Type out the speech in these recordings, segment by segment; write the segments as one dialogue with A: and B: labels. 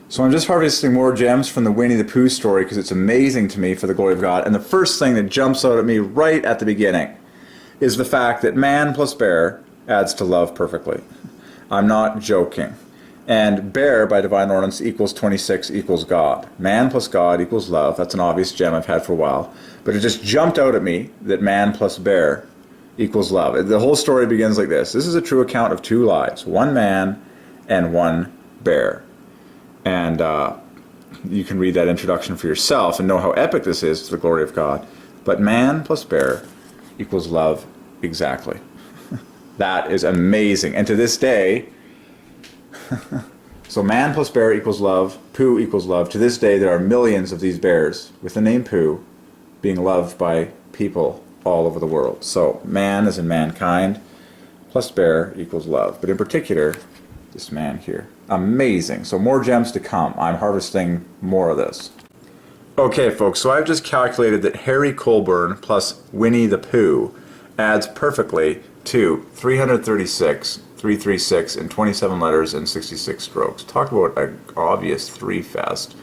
A: So I'm just harvesting more gems from the Winnie the Pooh story because it's amazing to me for the glory of God. And the first thing that jumps out at me right at the beginning is the fact that man plus bear adds to love perfectly. I'm not joking. And bear, by divine ordinance, equals 26 equals God. Man plus God equals love. That's an obvious gem I've had for a while. But it just jumped out at me that man plus bear equals love. The whole story begins like this. This is a true account of two lives. One man and one bear. And you can read that introduction for yourself and know how epic this is to the glory of God. But man plus bear equals love exactly. That is amazing. And to this day, so man plus bear equals love, Pooh equals love. To this day, there are millions of these bears with the name Pooh being loved by people all over the world. So man as in mankind plus bear equals love. But in particular, this man here. Amazing. So more gems to come. I'm harvesting more of this. Okay, folks, so I've just calculated that Harry Colburn plus Winnie the Pooh adds perfectly to 336, 336, and 27 letters and 66 strokes. Talk about an obvious three-fest.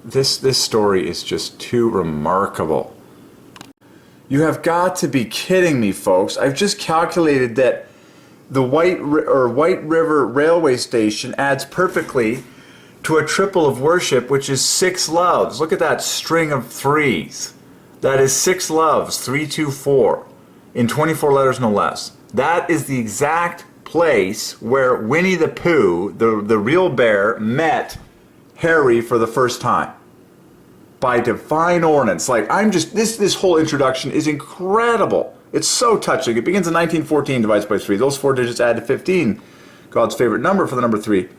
A: This story is just too remarkable. You have got to be kidding me, folks. I've just calculated that the White River Railway Station adds perfectly to a triple of worship, which is 6 loves. Look at that string of threes. That is 6 loves, 3, 2, 4, in 24 letters no less. That is the exact place where Winnie the Pooh, the real bear, met Harry for the first time. By divine ordinance. Like, this whole introduction is incredible. It's so touching. It begins in 1914, divides by 3. Those 4 digits add to 15. God's favorite number for the number 3.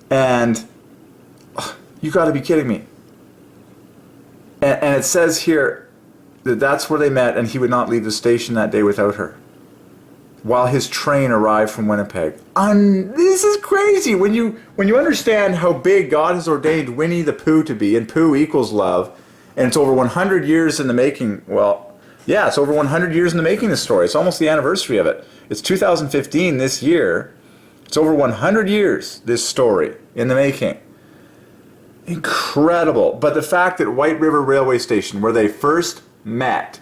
A: And you got to be kidding me. And it says here that that's where they met, and he would not leave the station that day without her, while his train arrived from Winnipeg. This is crazy. When you understand how big God has ordained Winnie the Pooh to be, and Pooh equals love, and it's over 100 years in the making. Well, yeah, it's over 100 years in the making, this story. It's almost the anniversary of it. It's 2015 this year. It's over 100 years, this story, in the making. Incredible. But the fact that White River Railway Station, where they first met,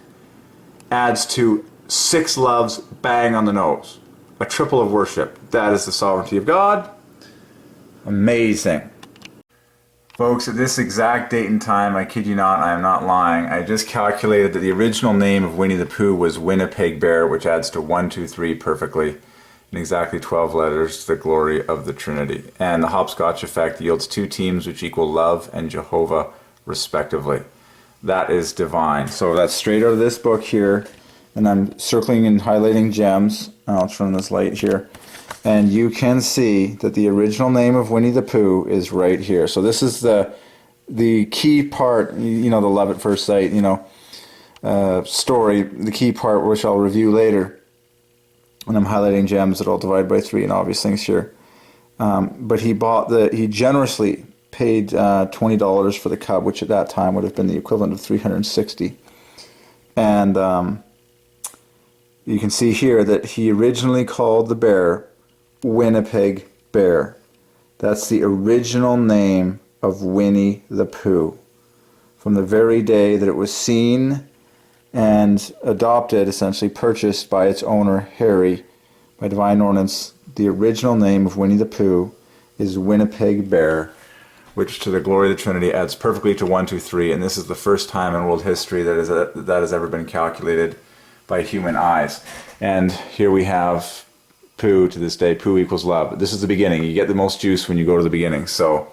A: adds to 6 loves, bang on the nose. A triple of worship. That is the sovereignty of God. Amazing. Folks, at this exact date and time, I kid you not, I am not lying, I just calculated that the original name of Winnie the Pooh was Winnipeg Bear, which adds to 1, 2, 3 perfectly, in exactly 12 letters, to the glory of the Trinity. And the hopscotch effect yields 2 teams which equal love and Jehovah, respectively. That is divine. So that's straight out of this book here, and I'm circling and highlighting gems. I'll turn this light here. And you can see that the original name of Winnie the Pooh is right here. So this is the key part, you know, the love at first sight, you know, story, the key part which I'll review later. And I'm highlighting gems that I'll divide by 3 and obvious things here. But he generously paid $20 for the cub, which at that time would have been the equivalent of $360. And you can see here that he originally called the bear Winnipeg Bear. That's the original name of Winnie the Pooh. From the very day that it was seen and adopted, essentially purchased by its owner, Harry, by divine ordinance, the original name of Winnie the Pooh is Winnipeg Bear, which to the glory of the Trinity adds perfectly to 1, 2, 3, and this is the first time in world history that has ever been calculated by human eyes. And here we have Pooh to this day. Pooh equals love. This is the beginning. You get the most juice when you go to the beginning. So,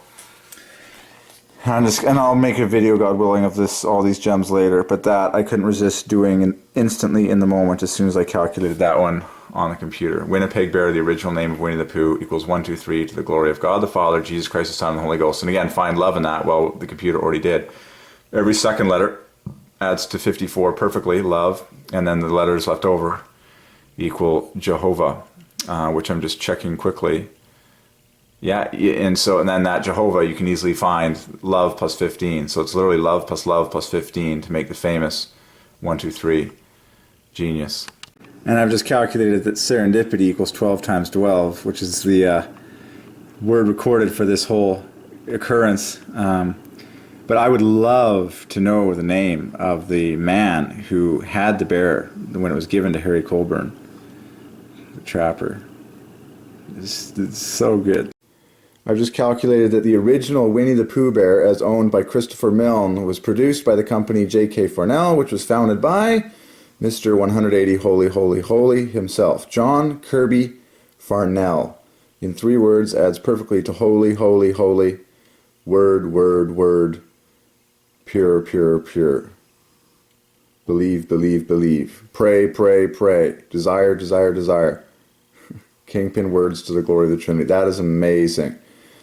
A: and I'll make a video, God willing, of all these gems later. But that I couldn't resist doing instantly in the moment as soon as I calculated that one on the computer. Winnipeg Bear, the original name of Winnie the Pooh, equals 1, 2, 3 to the glory of God the Father, Jesus Christ the Son, and the Holy Ghost. And again, find love in that. Well, the computer already did. Every second letter adds to 54 perfectly, love, and then the letters left over equal Jehovah, which I'm just checking quickly. Yeah, and then that Jehovah, you can easily find love plus 15. So it's literally love plus 15 to make the famous 1, 2, 3. Genius. And I've just calculated that serendipity equals 12 times 12, which is the word recorded for this whole occurrence. But I would love to know the name of the man who had the bear when it was given to Harry Colburn, the trapper. It's so good. I've just calculated that the original Winnie the Pooh bear, as owned by Christopher Milne, was produced by the company J.K. Farnell, which was founded by Mr. 180 Holy Holy Holy himself, John Kirby Farnell. In 3 words, adds perfectly to holy, holy, holy, word, word, word, pure, pure, pure. Believe, believe, believe. Pray, pray, pray. Desire, desire, desire. Kingpin words to the glory of the Trinity. That is amazing.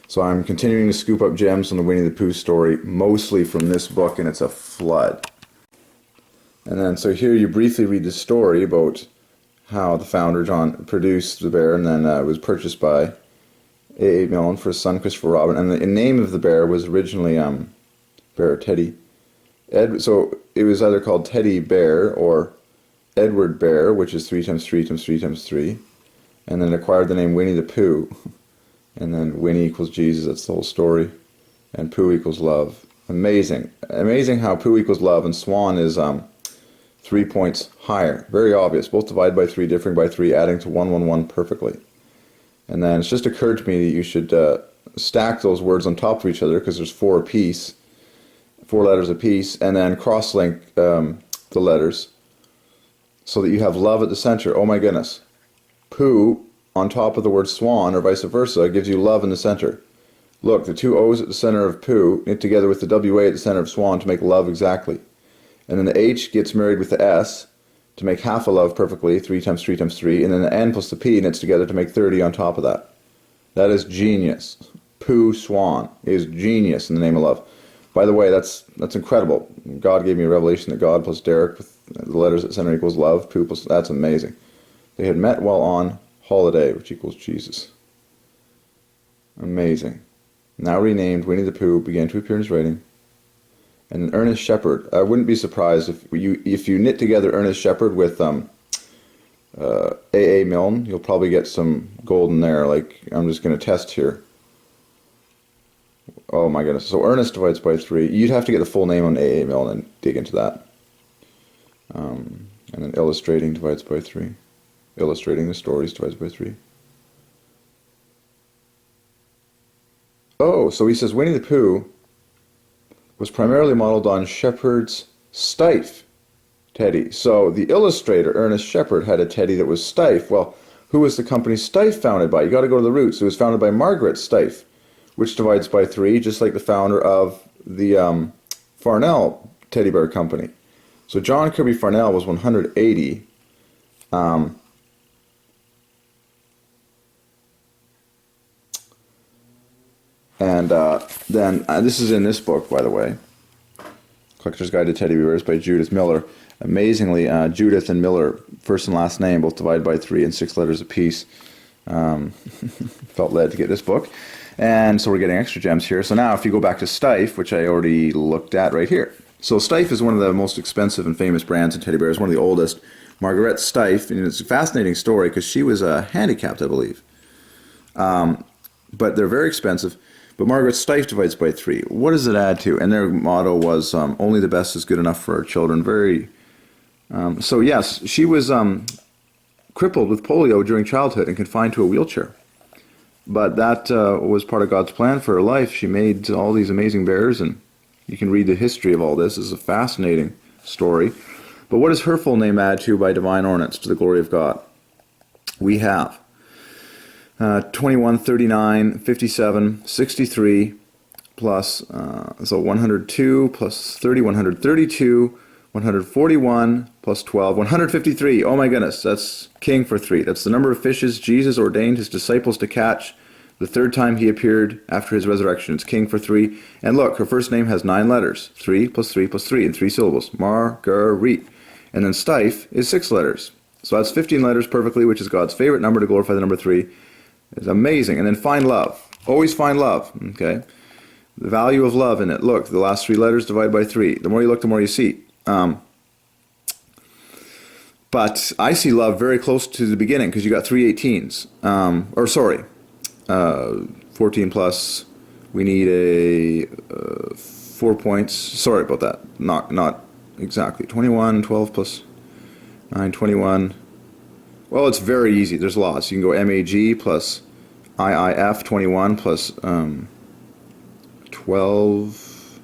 A: So I'm continuing to scoop up gems on the Winnie the Pooh story, mostly from this book, and it's a flood. And then, so here you briefly read the story about how the founder, John, produced the bear, and then it was purchased by A.A. Milne for his son, Christopher Robin. And the name of the bear was originally Bear Teddy. So it was either called Teddy Bear or Edward Bear, which is 3 times 3 times 3 times 3. And then acquired the name Winnie the Pooh. And then Winnie equals Jesus, that's the whole story. And Pooh equals love. Amazing. Amazing how Pooh equals love and Swan is 3 points higher. Very obvious. Both divided by 3, differing by 3, adding to 1, 1, 1 perfectly. And then it's just occurred to me that you should stack those words on top of each other, because there's 4 apiece, 4 letters apiece, and then cross-link the letters so that you have love at the center. Oh my goodness. Pooh on top of the word swan, or vice versa, gives you love in the center. Look, the 2 O's at the center of Pooh knit together with the WA at the center of swan to make love exactly. And then the H gets married with the S to make half a love perfectly, 3 times 3 times 3, and then the N plus the P knits together to make 30 on top of that. That is genius. Pooh Swan is genius in the name of love. By the way, that's incredible. God gave me a revelation that God plus Derek with the letters at center equals love. Pooh plus, that's amazing. They had met while on holiday, which equals Jesus. Amazing. Now renamed, Winnie the Pooh began to appear in his writing. And an Ernest Shepherd. I wouldn't be surprised if you knit together Ernest Shepherd with A.A. Milne, you'll probably get some gold in there. Like, I'm just going to test here. Oh my goodness. So Ernest divides by 3. You'd have to get the full name on A.A. Milne and dig into that. And then illustrating divides by 3. Illustrating the stories divides by 3. Oh, so he says Winnie the Pooh was primarily modeled on Shepherd's Steiff teddy. So the illustrator, Ernest Shepherd, had a teddy that was Steiff. Well, who was the company Steiff founded by? You got to go to the roots. It was founded by Margaret Steiff, which divides by 3, just like the founder of the Farnell teddy bear company. So John Kirby Farnell was 180. And then, this is in this book, by the way, Collector's Guide to Teddy Bears by Judith Miller. Amazingly, Judith and Miller, first and last name, both divided by 3 and 6 letters apiece. Felt led to get this book. And so we're getting extra gems here. So now if you go back to Steiff, which I already looked at right here. So Steiff is one of the most expensive and famous brands in teddy bears, one of the oldest. Margaret Steiff, and it's a fascinating story because she was handicapped, I believe. But they're very expensive. But Margaret Steiff divides by 3. What does it add to? And their motto was, only the best is good enough for our children. Very. So yes, she was crippled with polio during childhood and confined to a wheelchair. But that was part of God's plan for her life. She made all these amazing bears, and you can read the history of all this. It's a fascinating story. But what does her full name add to by divine ordinance to the glory of God? We have 21, 39, 57, 63, plus, so 102, plus 30, 132, 141, plus 12, 153. Oh my goodness, that's king for 3. That's the number of fishes Jesus ordained his disciples to catch the 3rd time he appeared after his resurrection. It's king for 3. And look, her first name has 9 letters. 3 plus 3 plus 3 in 3 syllables. Marguerite. And then Steiff is 6 letters. So that's 15 letters perfectly, which is God's favorite number to glorify the number 3. It's amazing. And then find love. Always find love. Okay. The value of love in it. Look, the last 3 letters divide by 3. The more you look, the more you see. But I see love very close to the beginning because you got 3 18s. 4
B: 14 plus. We need a 4 points. Sorry about that. Not exactly. 21, 12 plus 9, 21. Well, it's very easy. There's lots. You can go MAG plus IIF 21 plus 12.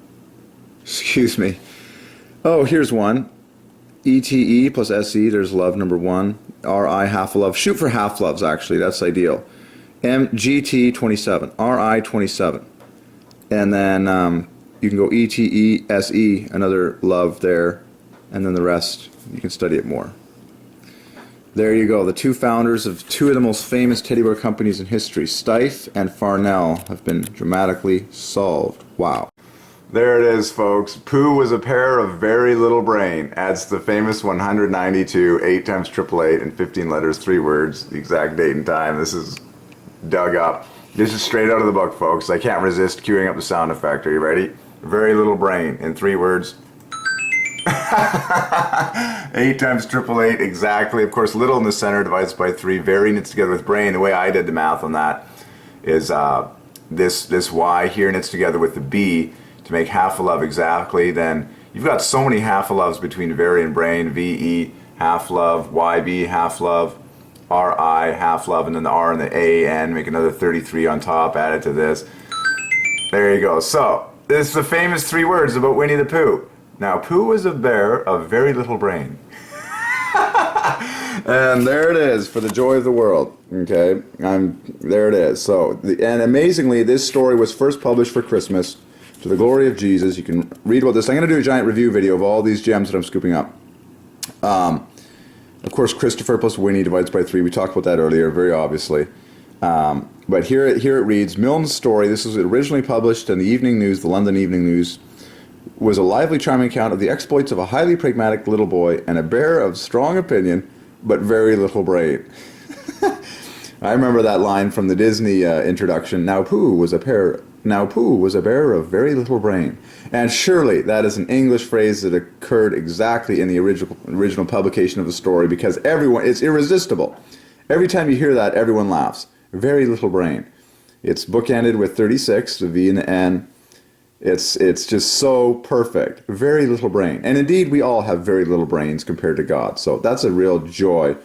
B: Excuse me. Oh, here's one. ETE plus SE. There's love number 1. RI half a love. Shoot for half loves, actually. That's ideal. MGT 27. RI 27. And then you can go ETE SE, another love there. And then the rest, you can study it more. There you go. The two founders of two of the most famous teddy bear companies in history, Steiff and Farnell, have been dramatically solved. Wow.
A: There it is, folks. Pooh was a pair of very little brain. Adds the famous 192, 8 times 888, and 15 letters, 3 words, the exact date and time. This is dug up. This is straight out of the book, folks. I can't resist queuing up the sound effect. Are you ready? Very little brain in 3 words. 8 times 888, exactly. Of course, little in the center divides by 3. Very knits together with brain. The way I did the math on that is this Y here knits together with the B to make half a love exactly. Then you've got so many half a loves between very and brain. VE half love, YB half love, RI half love, and then the R and the AN make another 33 on top. Add it to this. There you go. So this is the famous 3 words about Winnie the Pooh. Now, Pooh was a bear of very little brain.
B: And there it is, for the joy of the world. Okay, there it is. So, and amazingly, this story was first published for Christmas, to the glory of Jesus. You can read about this. I'm going to do a giant review video of all these gems that I'm scooping up. Of course, Christopher plus Winnie divides by 3. We talked about that earlier, very obviously. But here it reads, Milne's story, this was originally published in the Evening News, the London Evening News, was a lively, charming account of the exploits of a highly pragmatic little boy and a bear of strong opinion, but very little brain. I remember that line from the Disney introduction, Now Pooh was a bear of very little brain. And surely that is an English phrase that occurred exactly in the original publication of the story, because it's irresistible. Every time you hear that, everyone laughs. Very little brain. It's bookended with 36, the V and the N. It's just so perfect. Very little brain. And indeed, we all have very little brains compared to God. So that's a real joy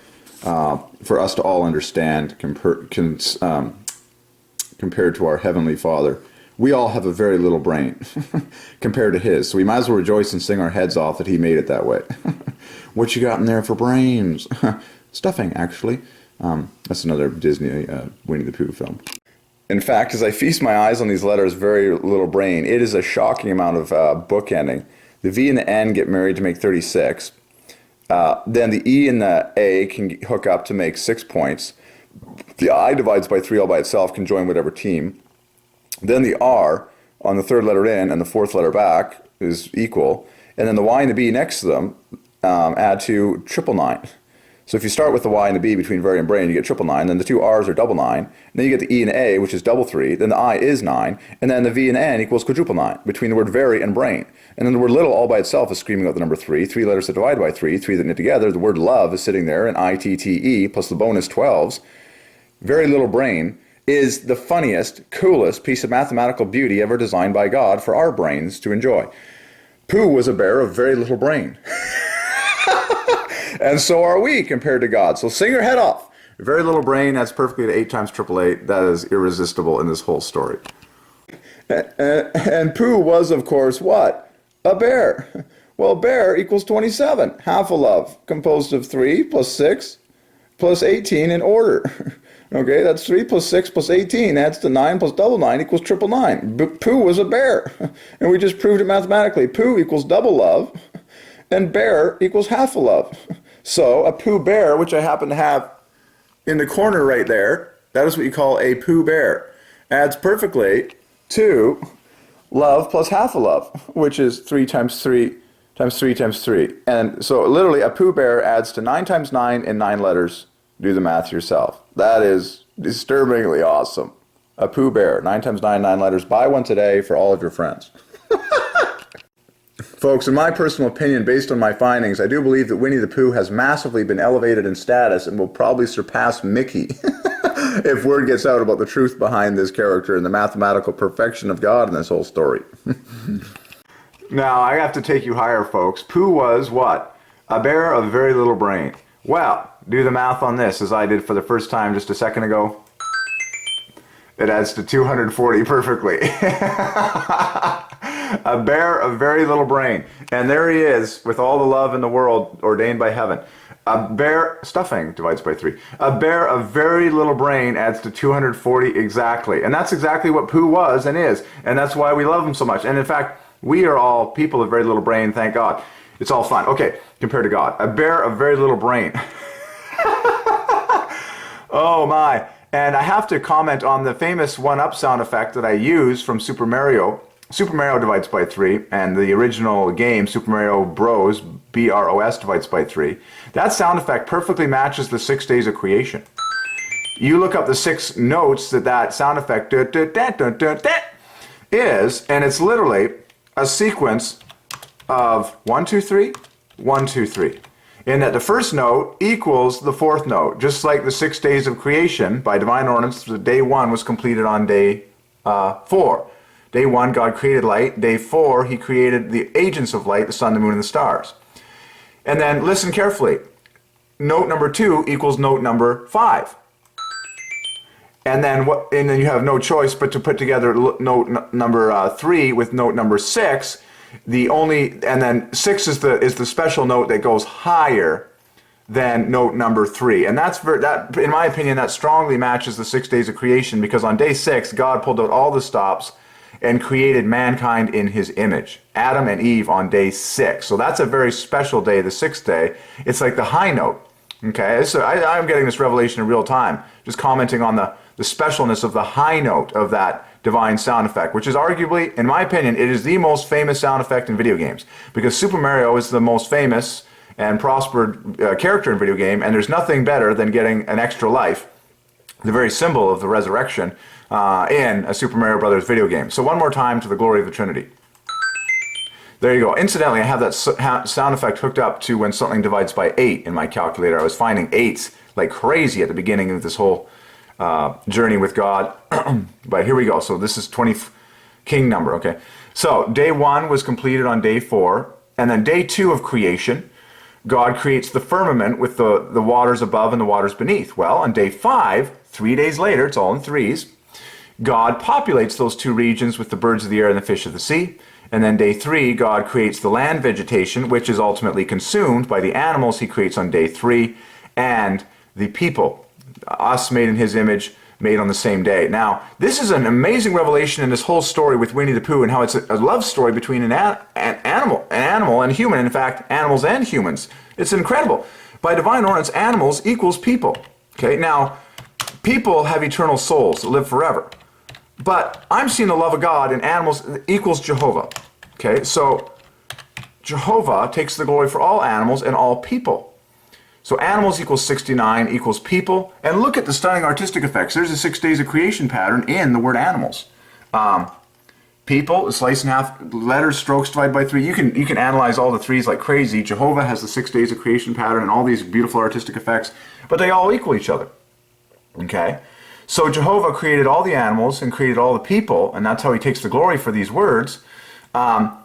B: for us to all understand compared to our Heavenly Father. We all have a very little brain compared to His. So we might as well rejoice and sing our heads off that He made it that way. What you got in there for brains? Stuffing, actually. That's another Disney Winnie the Pooh film. In fact, as I feast my eyes on these letters, very little brain, it is a shocking amount of bookending. The V and the N get married to make 36. Then the E and the A can hook up to make 6 points. The I divides by 3 all by itself, can join whatever team. Then the R on the 3rd letter in and the 4th letter back is equal. And then the Y and the B next to them add to 999. So if you start with the Y and the B between very and brain, you get 999. Then the 2 R's are 999. And then you get the E and A, which is 333. Then the I is 9. And then the V and N equals 999 between the word very and brain. And then the word little all by itself is screaming out the number 3. 3 letters that divide by 3, 3 that knit together. The word love is sitting there, and ITTE plus the bonus 12s. Very little brain is the funniest, coolest piece of mathematical beauty ever designed by God for our brains to enjoy. Pooh was a bear of very little brain. And so are we compared to God. So sing your head off. Very little brain, that's perfectly at 8 times 888. That is irresistible in this whole story. And Pooh was, of course, what? A bear. Well, bear equals 27. Half a love, composed of 3 plus 6 plus 18 in order. Okay, that's 3 plus 6 plus 18. Adds to 9 plus 999 equals 999. Pooh was a bear. And we just proved it mathematically. Pooh equals double love. And bear equals half a love. So a Pooh bear, which I happen to have in the corner right there, that is what you call a Pooh bear, adds perfectly to love plus half a love, which is 3 times 3 times 3 times 3. And so literally a Pooh bear adds to 9 times 9 in 9 letters. Do the math yourself. That is disturbingly awesome. A Pooh bear, 9 times 9, 9 letters. Buy one today for all of your friends. Folks, in my personal opinion, based on my findings, I do believe that Winnie the Pooh has massively been elevated in status and will probably surpass Mickey if word gets out about the truth behind this character and the mathematical perfection of God in this whole story.
A: Now, I have to take you higher, folks. Pooh was what? A bear of very little brain. Well, do the math on this, as I did for the first time just a second ago. It adds to 240 perfectly. A bear of very little brain. And there he is, with all the love in the world, ordained by heaven. A bear, stuffing divides by 3. A bear of very little brain adds to 240 exactly. And that's exactly what Pooh was and is. And that's why we love him so much. And in fact, we are all people of very little brain, thank God. It's all fun. Okay, compared to God. A bear of very little brain. Oh my. And I have to comment on the famous one-up sound effect that I use from Super Mario. Super Mario divides by 3, and the original game, Super Mario Bros., B-R-O-S, divides by 3. That sound effect perfectly matches the 6 days of creation. You look up the 6 notes that sound effect is, and it's literally a sequence of 1, 2, 3, 1, 2, 3. In that the first note equals the 4th note, just like the 6 days of creation by divine ordinance. The day 1 was completed on day 4. Day 1, God created light. Day 4, he created the agents of light, the sun, the moon, and the stars. And then listen carefully. Note number 2 equals note number 5. And then you have no choice but to put together note number 3 with note number 6. And then 6 is the special note that goes higher than note number 3. And that, in my opinion, that strongly matches the 6 days of creation, because on day 6, God pulled out all the stops and created mankind in his image. Adam and Eve on day 6. So that's a very special day, the 6th day. It's like the high note. Okay, so I'm getting this revelation in real time, just commenting on the specialness of the high note of that divine sound effect, which is arguably, in my opinion, it is the most famous sound effect in video games, because Super Mario is the most famous and prospered character in video game, and there's nothing better than getting an extra life, the very symbol of the resurrection, in a Super Mario Brothers video game. So one more time, to the glory of the Trinity. There you go. Incidentally, I have that sound effect hooked up to when something divides by 8 in my calculator. I was finding 8s like crazy at the beginning of this whole journey with God. But here we go. So this is 20 king number, okay? So day 1 was completed on day 4. And then day 2 of creation, God creates the firmament with the waters above and the waters beneath. Well, on day 5, 3 days later, it's all in threes, God populates those 2 regions with the birds of the air and the fish of the sea. And then day 3, God creates the land vegetation, which is ultimately consumed by the animals he creates on day 3, and the people, us made in his image, made on the same day. Now, this is an amazing revelation in this whole story with Winnie the Pooh, and how it's a love story between an animal and a human. In fact, animals and humans. It's incredible. By divine ordinance, animals equals people. Okay, now, people have eternal souls that live forever. But I'm seeing the love of God in animals equals Jehovah. Okay, so Jehovah takes the glory for all animals and all people. So animals equals 69 equals people. And look at the stunning artistic effects. There's a 6 days of creation pattern in the word animals. People, slice in half, letters, strokes, divide by 3. You can analyze all the 3s like crazy. Jehovah has the 6 days of creation pattern and all these beautiful artistic effects. But they all equal each other. Okay? So Jehovah created all the animals and created all the people, and that's how he takes the glory for these words. But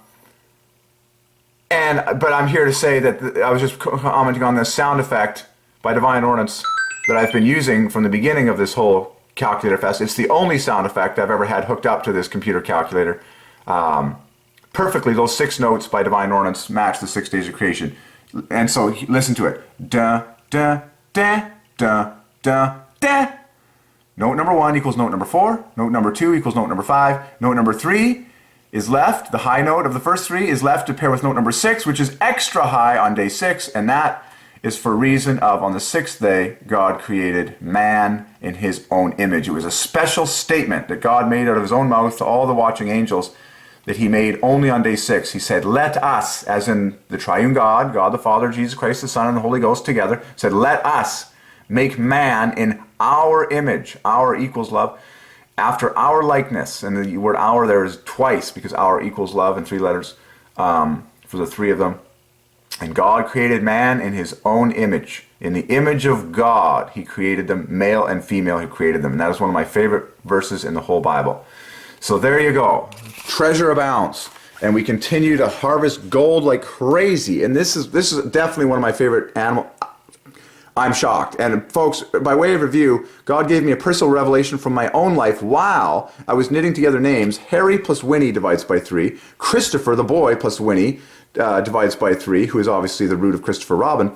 A: I'm here to say that I was just commenting on this sound effect by divine ordinance that I've been using from the beginning of this whole calculator fest. It's the only sound effect I've ever had hooked up to this computer calculator. Perfectly, those 6 notes by divine ordinance match the 6 days of creation. And so listen to it. Da, da, da, da, da, da. Note number 1 equals note number 4. Note number 2 equals note number 5. Note number 3 is left. The high note of the first 3 is left to pair with note number 6, which is extra high on day 6. And that is for reason of, on the 6th day, God created man in his own image. It was a special statement that God made out of his own mouth to all the watching angels that he made only on day 6. He said, let us, as in the Triune God, God the Father, Jesus Christ the Son, and the Holy Ghost together, said, let us make man in our image. Our equals love. After our likeness. And the word our there is twice, because our equals love in 3 letters for the 3 of them.
B: And God created man in his own image. In the image of God, he created them, male and female, he created them. And that is one of my favorite verses in the whole Bible. So there you go. Treasure abounds. And we continue to harvest gold like crazy. And this is definitely one of my favorite animal. I'm shocked. And folks, by way of review, God gave me a personal revelation from my own life while I was knitting together names. Harry plus Winnie divides by 3. Christopher, the boy, plus Winnie divides by 3, who is obviously the root of Christopher Robin.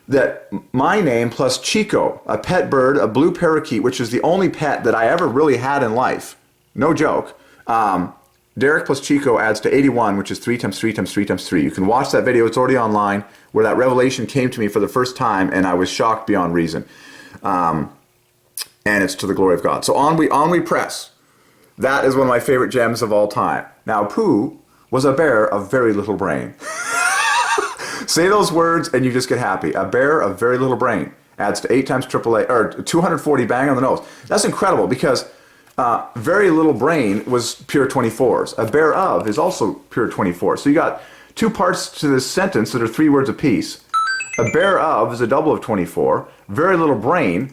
B: That my name plus Chico, a pet bird, a blue parakeet, which is the only pet that I ever really had in life. No joke. Derek plus Chico adds to 81, which is 3 times 3 times 3 times 3. You can watch that video. It's already online, where that revelation came to me for the first time, and I was shocked beyond reason. And it's to the glory of God. So on we press. That is one of my favorite gems of all time. Now, Pooh was a bear of very little brain. Say those words and you just get happy. A bear of very little brain adds to 8 times AAA, or 240 bang on the nose. That's incredible because very little brain was pure 24s. A bear of is also pure 24. So you got 2 parts to this sentence that are 3 words apiece. A bear of is a double of 24. Very little brain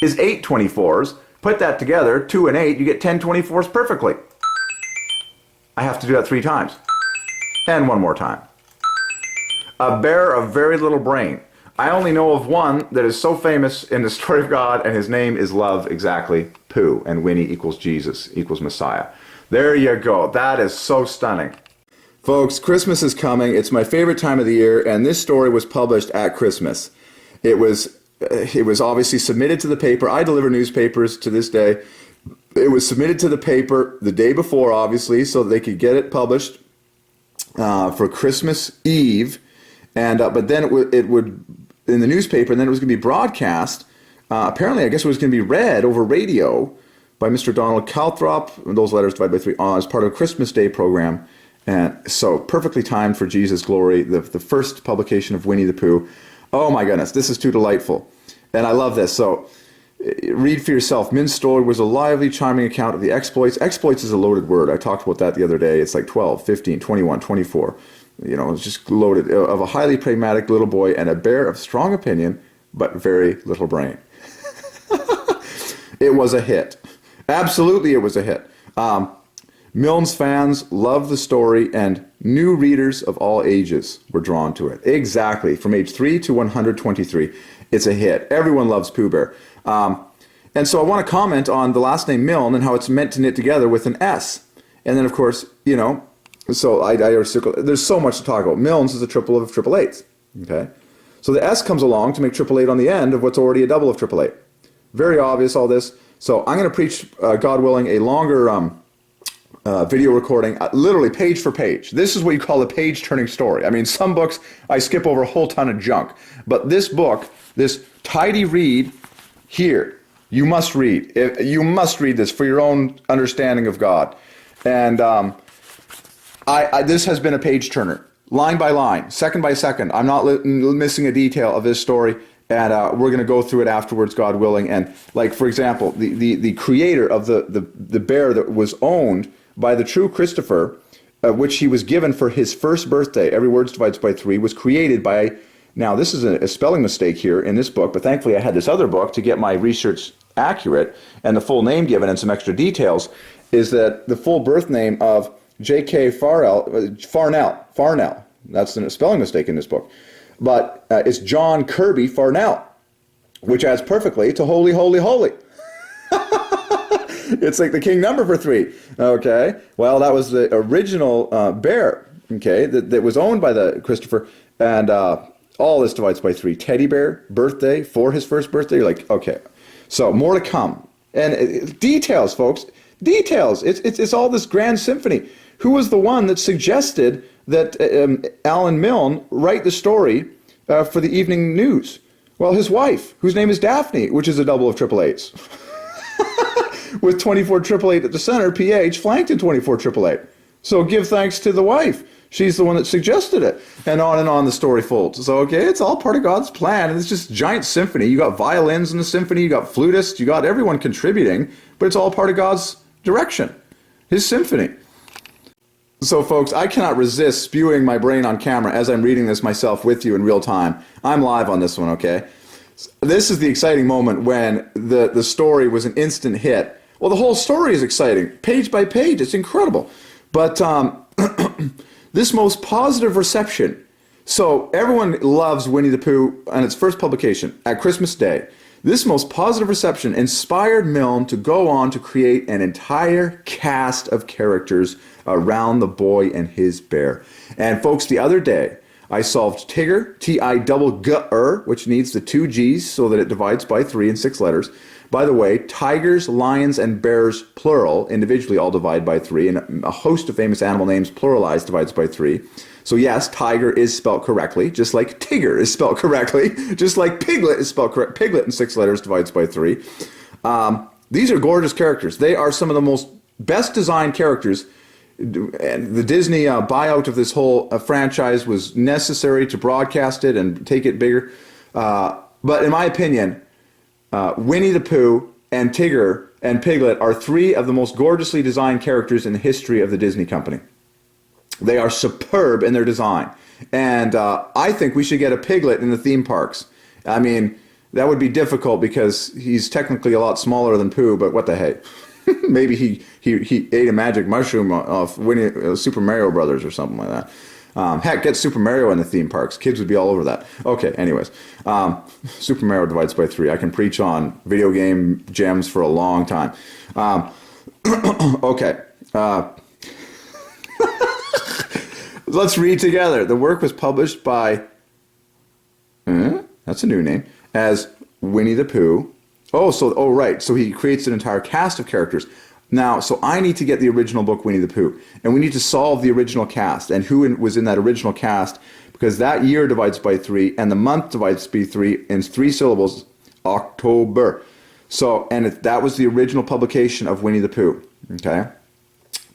B: is 8 24s. Put that together, 2 and 8, you get 10 24s perfectly. I have to do that 3 times. And one more time. A bear of very little brain. I only know of one that is so famous in the story of God, and his name is love, exactly, Pooh, and Winnie equals Jesus, equals Messiah. There you go. That is so stunning. Folks, Christmas is coming. It's my favorite time of the year, and this story was published at Christmas. It was obviously submitted to the paper. I deliver newspapers to this day. It was submitted to the paper the day before, obviously, so they could get it published for Christmas Eve. And but then it would in the newspaper, and then it was going to be broadcast. Apparently, I guess it was going to be read over radio by Mr. Donald Calthrop. Those letters divided by 3 as part of a Christmas Day program. And so perfectly timed for Jesus' glory, the first publication of Winnie the Pooh. Oh my goodness, this is too delightful. And I love this. So read for yourself. Min's story was a lively, charming account of the exploits. Exploits is a loaded word. I talked about that the other day. It's like 12, 15, 21, 24. You know, it's just loaded. Of a highly pragmatic little boy and a bear of strong opinion, but very little brain. It was a hit. Absolutely, it was a hit. Milne's fans loved the story, and new readers of all ages were drawn to it. Exactly. From age 3 to 123, it's a hit. Everyone loves Pooh Bear. And so I want to comment on the last name Milne and how it's meant to knit together with an S. And then, of course, you know, so I circle. There's so much to talk about. Milne's is a triple of triple eights. Okay? So the S comes along to make triple eight on the end of what's already a double of triple eight. Very obvious, all this. So I'm going to preach, God willing, a longer video recording, literally page for page. This is what you call a page-turning story. I mean, some books, I skip over a whole ton of junk. But this book, this tidy read here, you must read. You must read this for your own understanding of God. And this has been a page-turner, line by line, second by second. I'm not missing a detail of this story. And we're going to go through it afterwards, God willing. And like, for example, the creator of the bear that was owned by the true Christopher, which he was given for his first birthday, every word divides by 3, was created by, now this is a spelling mistake here in this book, but thankfully I had this other book to get my research accurate, and the full name given and some extra details, is that the full birth name of J.K. Farnell, that's a spelling mistake in this book, but it's John Kirby Farnell, which adds perfectly to holy, holy, holy. It's like the king number for 3. Okay. Well, that was the original bear. Okay, that was owned by the Christopher, and all this divides by 3. Teddy bear, birthday for his first birthday. You're like, okay. So more to come, and details, folks. Details. It's all this grand symphony. Who was the one that suggested that Alan Milne write the story for the evening news? Well, his wife, whose name is Daphne, which is a double of triple eights. With 24 triple eight at the center, PH flanked in 24 triple eight. So give thanks to the wife. She's the one that suggested it. And on the story folds. So, okay, it's all part of God's plan. And it's just giant symphony. You got violins in the symphony, you got flutists, you got everyone contributing, but it's all part of God's direction. His symphony. So, folks, I cannot resist spewing my brain on camera as I'm reading this myself with you in real time. I'm live on this one, okay? This is the exciting moment when the story was an instant hit. Well, the whole story is exciting, page by page. It's incredible. But this most positive reception. So everyone loves Winnie the Pooh on its first publication at Christmas Day. This most positive reception inspired Milne to go on to create an entire cast of characters around the boy and his bear. And folks, the other day, I solved Tigger, T-I-double-G-R, which needs the 2 G's so that it divides by 3 in 6 letters. By the way, tigers, lions, and bears, plural, individually all divide by 3, and a host of famous animal names, pluralized, divides by 3. So yes, tiger is spelled correctly, just like Tigger is spelled correctly, just like Piglet is spelled correct. Piglet in 6 letters divides by 3. These are gorgeous characters. They are some of the most best designed characters. And the Disney buyout of this whole franchise was necessary to broadcast it and take it bigger. But in my opinion, Winnie the Pooh and Tigger and Piglet are 3 of the most gorgeously designed characters in the history of the Disney company. They are superb in their design. And I think we should get a Piglet in the theme parks. I mean, that would be difficult because he's technically a lot smaller than Pooh, but what the heck. Maybe he ate a magic mushroom off Winnie, Super Mario Brothers or something like that. Heck, get Super Mario in the theme parks. Kids would be all over that. Okay, anyways. Super Mario divides by 3. I can preach on video game gems for a long time. Okay. Let's read together. The work was published by, that's a new name, as Winnie the Pooh. Right. So he creates an entire cast of characters. Now, so I need to get the original book, Winnie the Pooh, and we need to solve the original cast and who was in that original cast, because that year divides by 3 and the month divides by 3 in 3 syllables, October. So, and that was the original publication of Winnie the Pooh. Okay.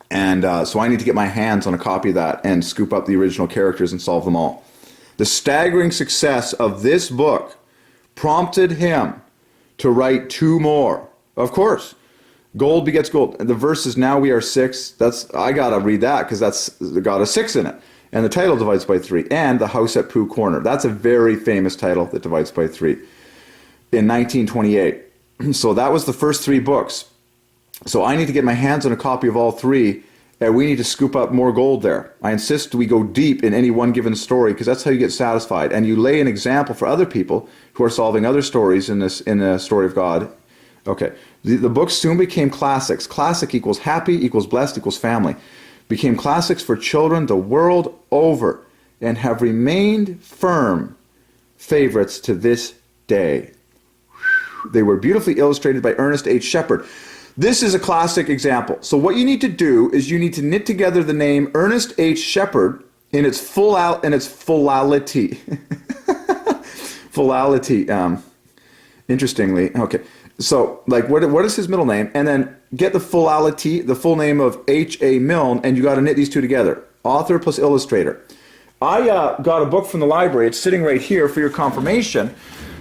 B: And so I need to get my hands on a copy of that and scoop up the original characters and solve them all. The staggering success of this book prompted him to write 2 more. Of course, gold begets gold. And the verse is now we are 6. I gotta read that because that's got a 6 in it. And the title divides by 3. And the house at Pooh Corner. That's a very famous title that divides by 3. In 1928. So that was the first 3 books. So I need to get my hands on a copy of all 3, and we need to scoop up more gold there. I insist we go deep in any one given story, because that's how you get satisfied. And you lay an example for other people who are solving other stories in the story of God. Okay. The books soon became classics. Classic equals happy, equals blessed, equals family. Became classics for children the world over, and have remained firm favorites to this day. They were beautifully illustrated by Ernest H. Shepard. This is a classic example. So what you need to do is you need to knit together the name Ernest H. Shepard in its fullality. Fullality. Interestingly, okay. So, like, what is his middle name? And then get the fullality, the full name of H.A. Milne, and you got to knit these 2 together. Author plus illustrator. I got a book from the library. It's sitting right here for your confirmation.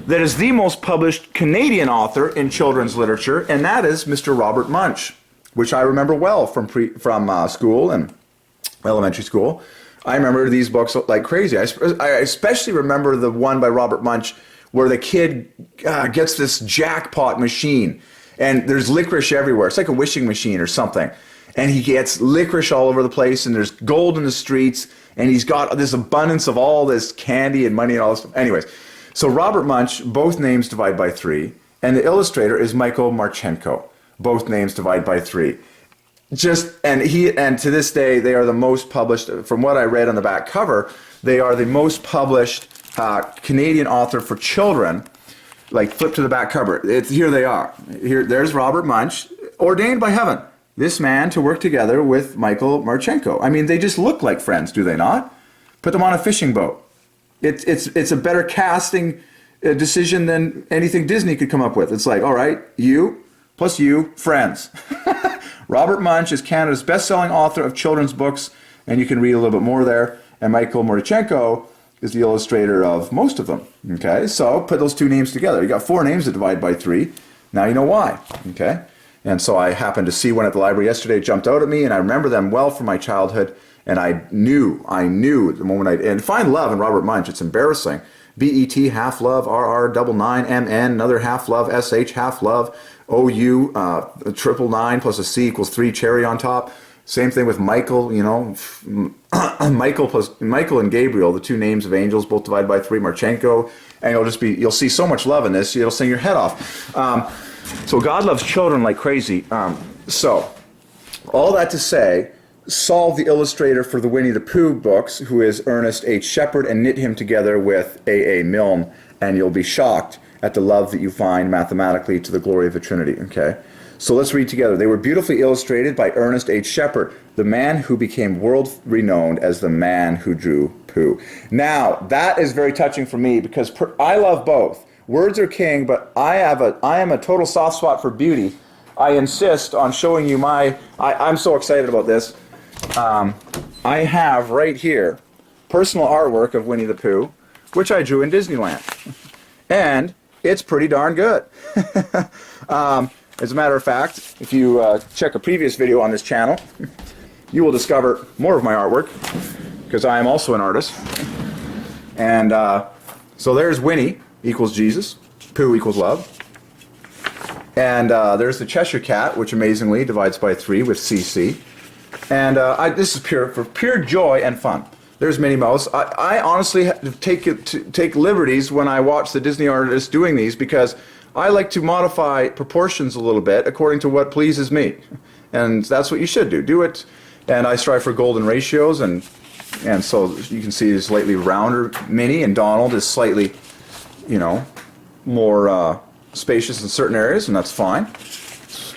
B: That is the most published Canadian author in children's literature, and that is Mr. Robert Munsch, which I remember well from school and elementary school. I remember these books like crazy. I especially remember the one by Robert Munsch where the kid gets this jackpot machine, and there's licorice everywhere. It's like a wishing machine or something. And he gets licorice all over the place, and there's gold in the streets, and he's got this abundance of all this candy and money and all this stuff. Anyways. So Robert Munsch, both names divide by 3, and the illustrator is Michael Marchenko. Both names divide by 3. And to this day, they are the most published. From what I read on the back cover, they are the most published Canadian author for children. Like, flip to the back cover. Here they are. There's Robert Munsch, ordained by heaven. This man to work together with Michael Marchenko. I mean, they just look like friends, do they not? Put them on a fishing boat. It's a better casting decision than anything Disney could come up with. It's like, all right, you plus you, friends. Robert Munsch is Canada's best-selling author of children's books, and you can read a little bit more there. And Michael Marchenko is the illustrator of most of them. Okay, so put those 2 names together. You got 4 names that divide by 3. Now you know why. Okay, And so I happened to see one at the library yesterday. It jumped out at me, and I remember them well from my childhood. And I knew the moment and find love in Robert Munch. It's embarrassing. BET, half love, RR, double nine, MN, another half love, SH, half love, OU, triple nine plus a C equals 3, cherry on top. Same thing with Michael, you know, Michael and Gabriel, the two names of angels, both divided by 3, Marchenko. And you'll see so much love in this, it'll sing your head off. So God loves children like crazy. So, all that to say, solve the illustrator for the Winnie the Pooh books, who is Ernest H. Shepard, and knit him together with A. A. Milne, and you'll be shocked at the love that you find mathematically to the glory of the Trinity, okay? So let's read together. They were beautifully illustrated by Ernest H. Shepard, the man who became world-renowned as the man who drew Pooh. Now, that is very touching for me because I love both. Words are king, but I am a total soft spot for beauty. I insist on showing you I'm so excited about this. I have right here personal artwork of Winnie the Pooh, which I drew in Disneyland. And it's pretty darn good. As a matter of fact, if you check a previous video on this channel, you will discover more of my artwork, because I am also an artist. And so there's Winnie equals Jesus, Pooh equals love. And there's the Cheshire Cat, which amazingly divides by 3 with CC. And this is for pure joy and fun. There's Minnie Mouse. I honestly take liberties when I watch the Disney artists doing these, because I like to modify proportions a little bit according to what pleases me. And that's what you should do. Do it. And I strive for golden ratios, and so you can see it's slightly rounder Minnie, and Donald is slightly, you know, more spacious in certain areas, and that's fine.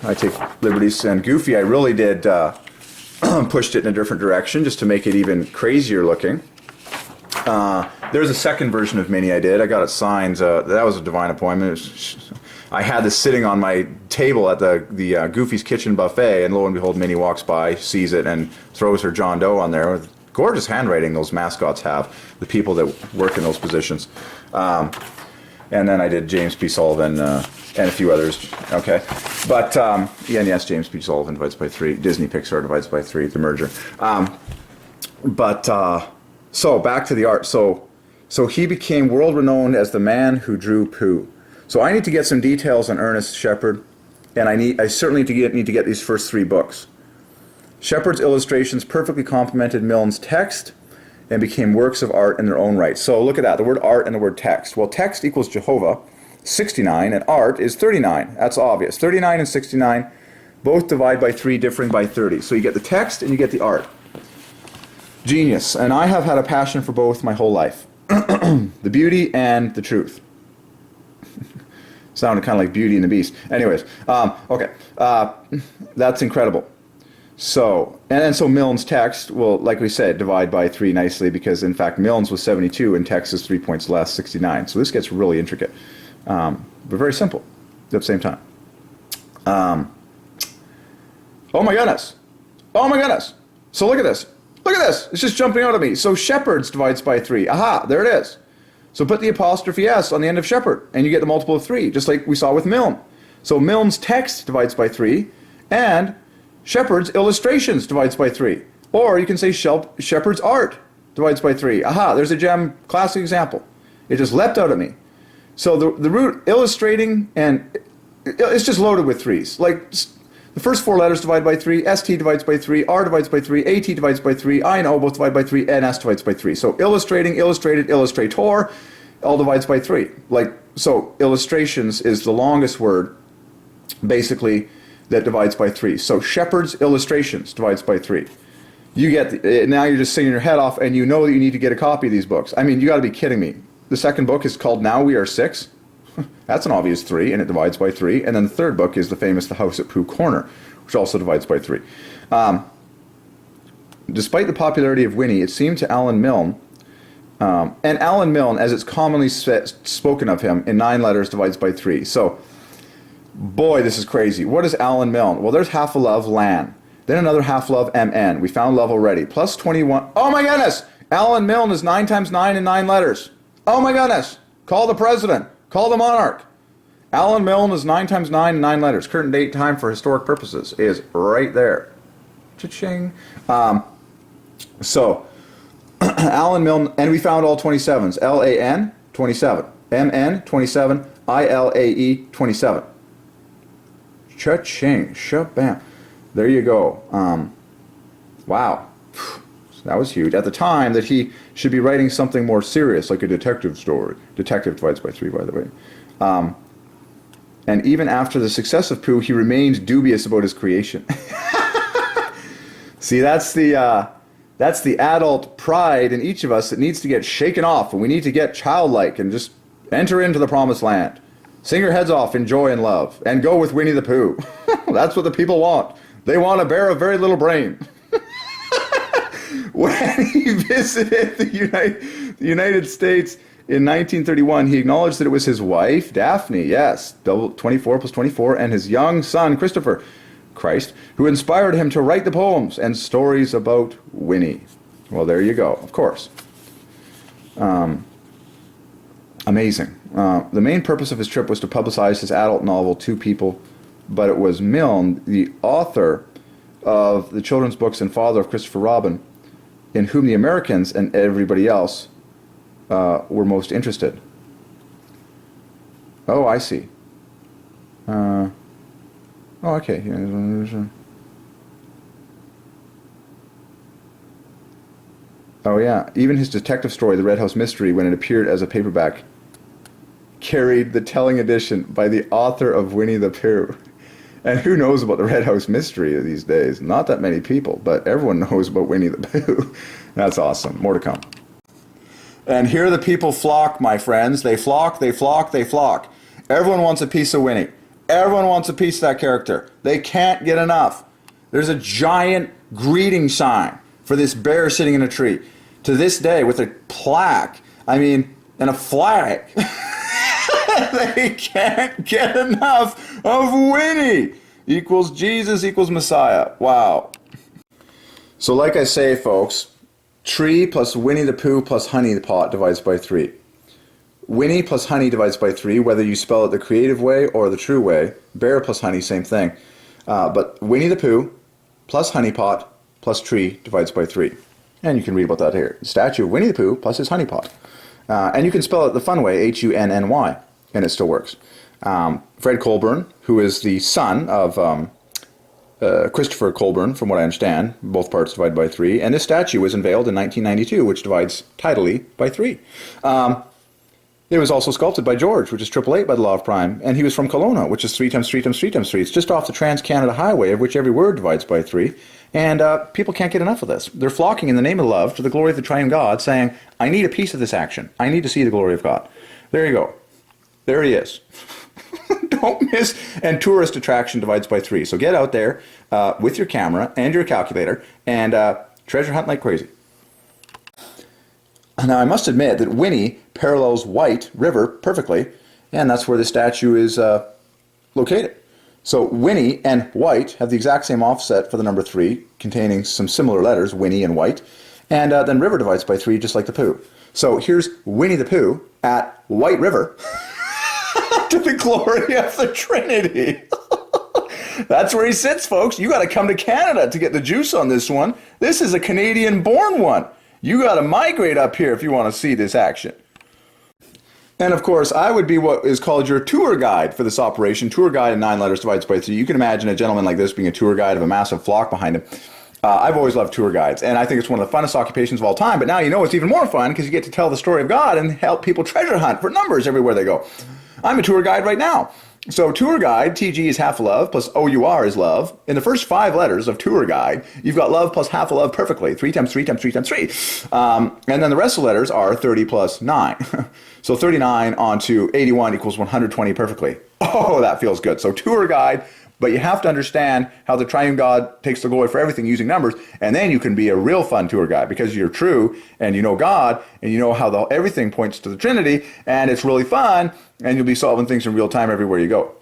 B: I take liberties. And Goofy, I really did pushed it in a different direction just to make it even crazier looking. There's a second version of Minnie I did. I got it signed. That was a divine appointment. I had this sitting on my table at the Goofy's Kitchen buffet, and lo and behold, Minnie walks by, sees it, and throws her John Doe on there. Gorgeous handwriting those mascots have, the people that work in those positions. And then I did James P. Sullivan and a few others. Okay, but yes, James P. Sullivan divides by 3. Disney Pixar divides by 3. The merger. So back to the art. So he became world renowned as the man who drew Pooh. So I need to get some details on Ernest Shepard, and I certainly need to get these first 3 books. Shepard's illustrations perfectly complemented Milne's text and became works of art in their own right. So look at that, the word art and the word text. Well, text equals Jehovah, 69, and art is 39. That's obvious. 39 and 69 both divide by 3, differing by 30. So you get the text and you get the art. Genius. And I have had a passion for both my whole life. The beauty and the truth. Sounded kind of like Beauty and the Beast. Anyways, okay. That's incredible. So, and so Milne's text will, like we said, divide by 3 nicely, because in fact Milne's was 72 and text is 3 points less, 69. So this gets really intricate, but very simple at the same time. Oh my goodness. Oh my goodness. So look at this. Look at this. It's just jumping out at me. So Shepard's divides by 3. Aha, there it is. So put the apostrophe S on the end of Shepard, and you get the multiple of 3, just like we saw with Milne. So Milne's text divides by 3, and Shepard's illustrations divides by 3. Or you can say Shepard's art divides by 3. Aha, there's a gem, classic example. It just leapt out at me. So the root illustrating, and it's just loaded with 3s. Like the first 4 letters divide by 3, ST divides by 3, R divides by 3, AT divides by 3, I and O both divide by 3, and S divides by 3. So illustrating, illustrated, illustrator, all divides by 3. Like, so illustrations is the longest word, basically, that divides by 3. So Shepard's illustrations divides by 3. You get now you're just singing your head off, and you know that you need to get a copy of these books. I mean, you got to be kidding me. The second book is called Now We Are 6. That's an obvious 3, and it divides by 3. And then the third book is the famous The House at Pooh Corner, which also divides by 3. Despite the popularity of Winnie, it seemed to Alan Milne, and Alan Milne, as it's commonly spoken of him, in 9 letters divides by 3. So, boy, this is crazy. What is Alan Milne? Well, there's half a love, Lan. Then another half love, MN. We found love already. Plus 21. Oh my goodness! Alan Milne is 9 times 9 in 9 letters. Oh my goodness! Call the president. Call the monarch. Alan Milne is 9 times 9 and 9 letters. Current date time for historic purposes is right there. Cha-ching. So, Alan Milne, and we found all 27s. L-A-N, 27. M-N, 27. I-L-A-E, 27. Cha-ching. Shabam. There you go. Wow. That was huge. At the time that he should be writing something more serious, like a detective story. Detective divides by 3, by the way. And even after the success of Pooh, he remained dubious about his creation. See, that's the adult pride in each of us that needs to get shaken off, and we need to get childlike and just enter into the promised land. Sing your heads off in joy and love, and go with Winnie the Pooh. That's what the people want. They want a bear of very little brain. When he visited the United States in 1931, he acknowledged that it was his wife, Daphne, yes, 24 plus 24, and his young son, Christopher, Christ, who inspired him to write the poems and stories about Winnie. Well, there you go, of course. Amazing. The main purpose of his trip was to publicize his adult novel, Two People, but it was Milne, the author of the children's books and father of Christopher Robin, in whom the Americans and everybody else were most interested. Oh, I see. Oh, okay. Oh, yeah. Even his detective story, The Red House Mystery, when it appeared as a paperback, carried the telling edition by the author of Winnie the Pooh. And who knows about the Red House Mystery these days? Not that many people, but everyone knows about Winnie the Pooh. That's awesome. More to come. And here the people flock, my friends. They flock, they flock, they flock. Everyone wants a piece of Winnie. Everyone wants a piece of that character. They can't get enough. There's a giant greeting sign for this bear sitting in a tree. To this day, with a plaque, and a flag. They can't get enough of Winnie. Equals Jesus equals Messiah. Wow. So like I say, folks, tree plus Winnie the Pooh plus honey pot divides by 3. Winnie plus honey divides by 3, whether you spell it the creative way or the true way. Bear plus honey, same thing. But Winnie the Pooh plus honey pot plus tree divides by 3. And you can read about that here. The statue of Winnie the Pooh plus his honey pot. And you can spell it the fun way, H-U-N-N-Y, and it still works. Fred Colburn, who is the son of Christopher Colburn, from what I understand, both parts divide by 3, and this statue was unveiled in 1992, which divides tidily by 3. It was also sculpted by George, which is 888 by the law of prime, and he was from Kelowna, which is 3 times 3 times 3 times 3. It's just off the Trans-Canada Highway, of which every word divides by 3, and people can't get enough of this. They're flocking in the name of love to the glory of the Triune God, saying, I need a piece of this action. I need to see the glory of God. There you go. There he is. Don't miss. And tourist attraction divides by 3. So get out there with your camera and your calculator and treasure hunt like crazy. Now, I must admit that Winnie parallels White River perfectly, and that's where the statue is located. So Winnie and White have the exact same offset for the number 3, containing some similar letters, Winnie and White, and then River divides by 3, just like the Pooh. So here's Winnie the Pooh at White River to the glory of the Trinity. That's where he sits, folks. You got to come to Canada to get the juice on this one. This is a Canadian-born one. You got to migrate up here if you want to see this action. And of course, I would be what is called your tour guide for this operation. Tour guide in 9 letters divides by 3. You can imagine a gentleman like this being a tour guide of a massive flock behind him. I've always loved tour guides, and I think it's one of the funnest occupations of all time. But now you know it's even more fun because you get to tell the story of God and help people treasure hunt for numbers everywhere they go. I'm a tour guide right now. So tour guide, TG is half a love, plus OUR is love. In the first 5 letters of tour guide, you've got love plus half a love perfectly. 3 times 3 times 3 times 3. And then the rest of the letters are 30 plus 9. So 39 onto 81 equals 120 perfectly. Oh, that feels good. So tour guide, but you have to understand how the Triune God takes the glory for everything using numbers, and then you can be a real fun tour guide because you're true and you know God and you know how everything points to the Trinity, and it's really fun, and you'll be solving things in real time everywhere you go.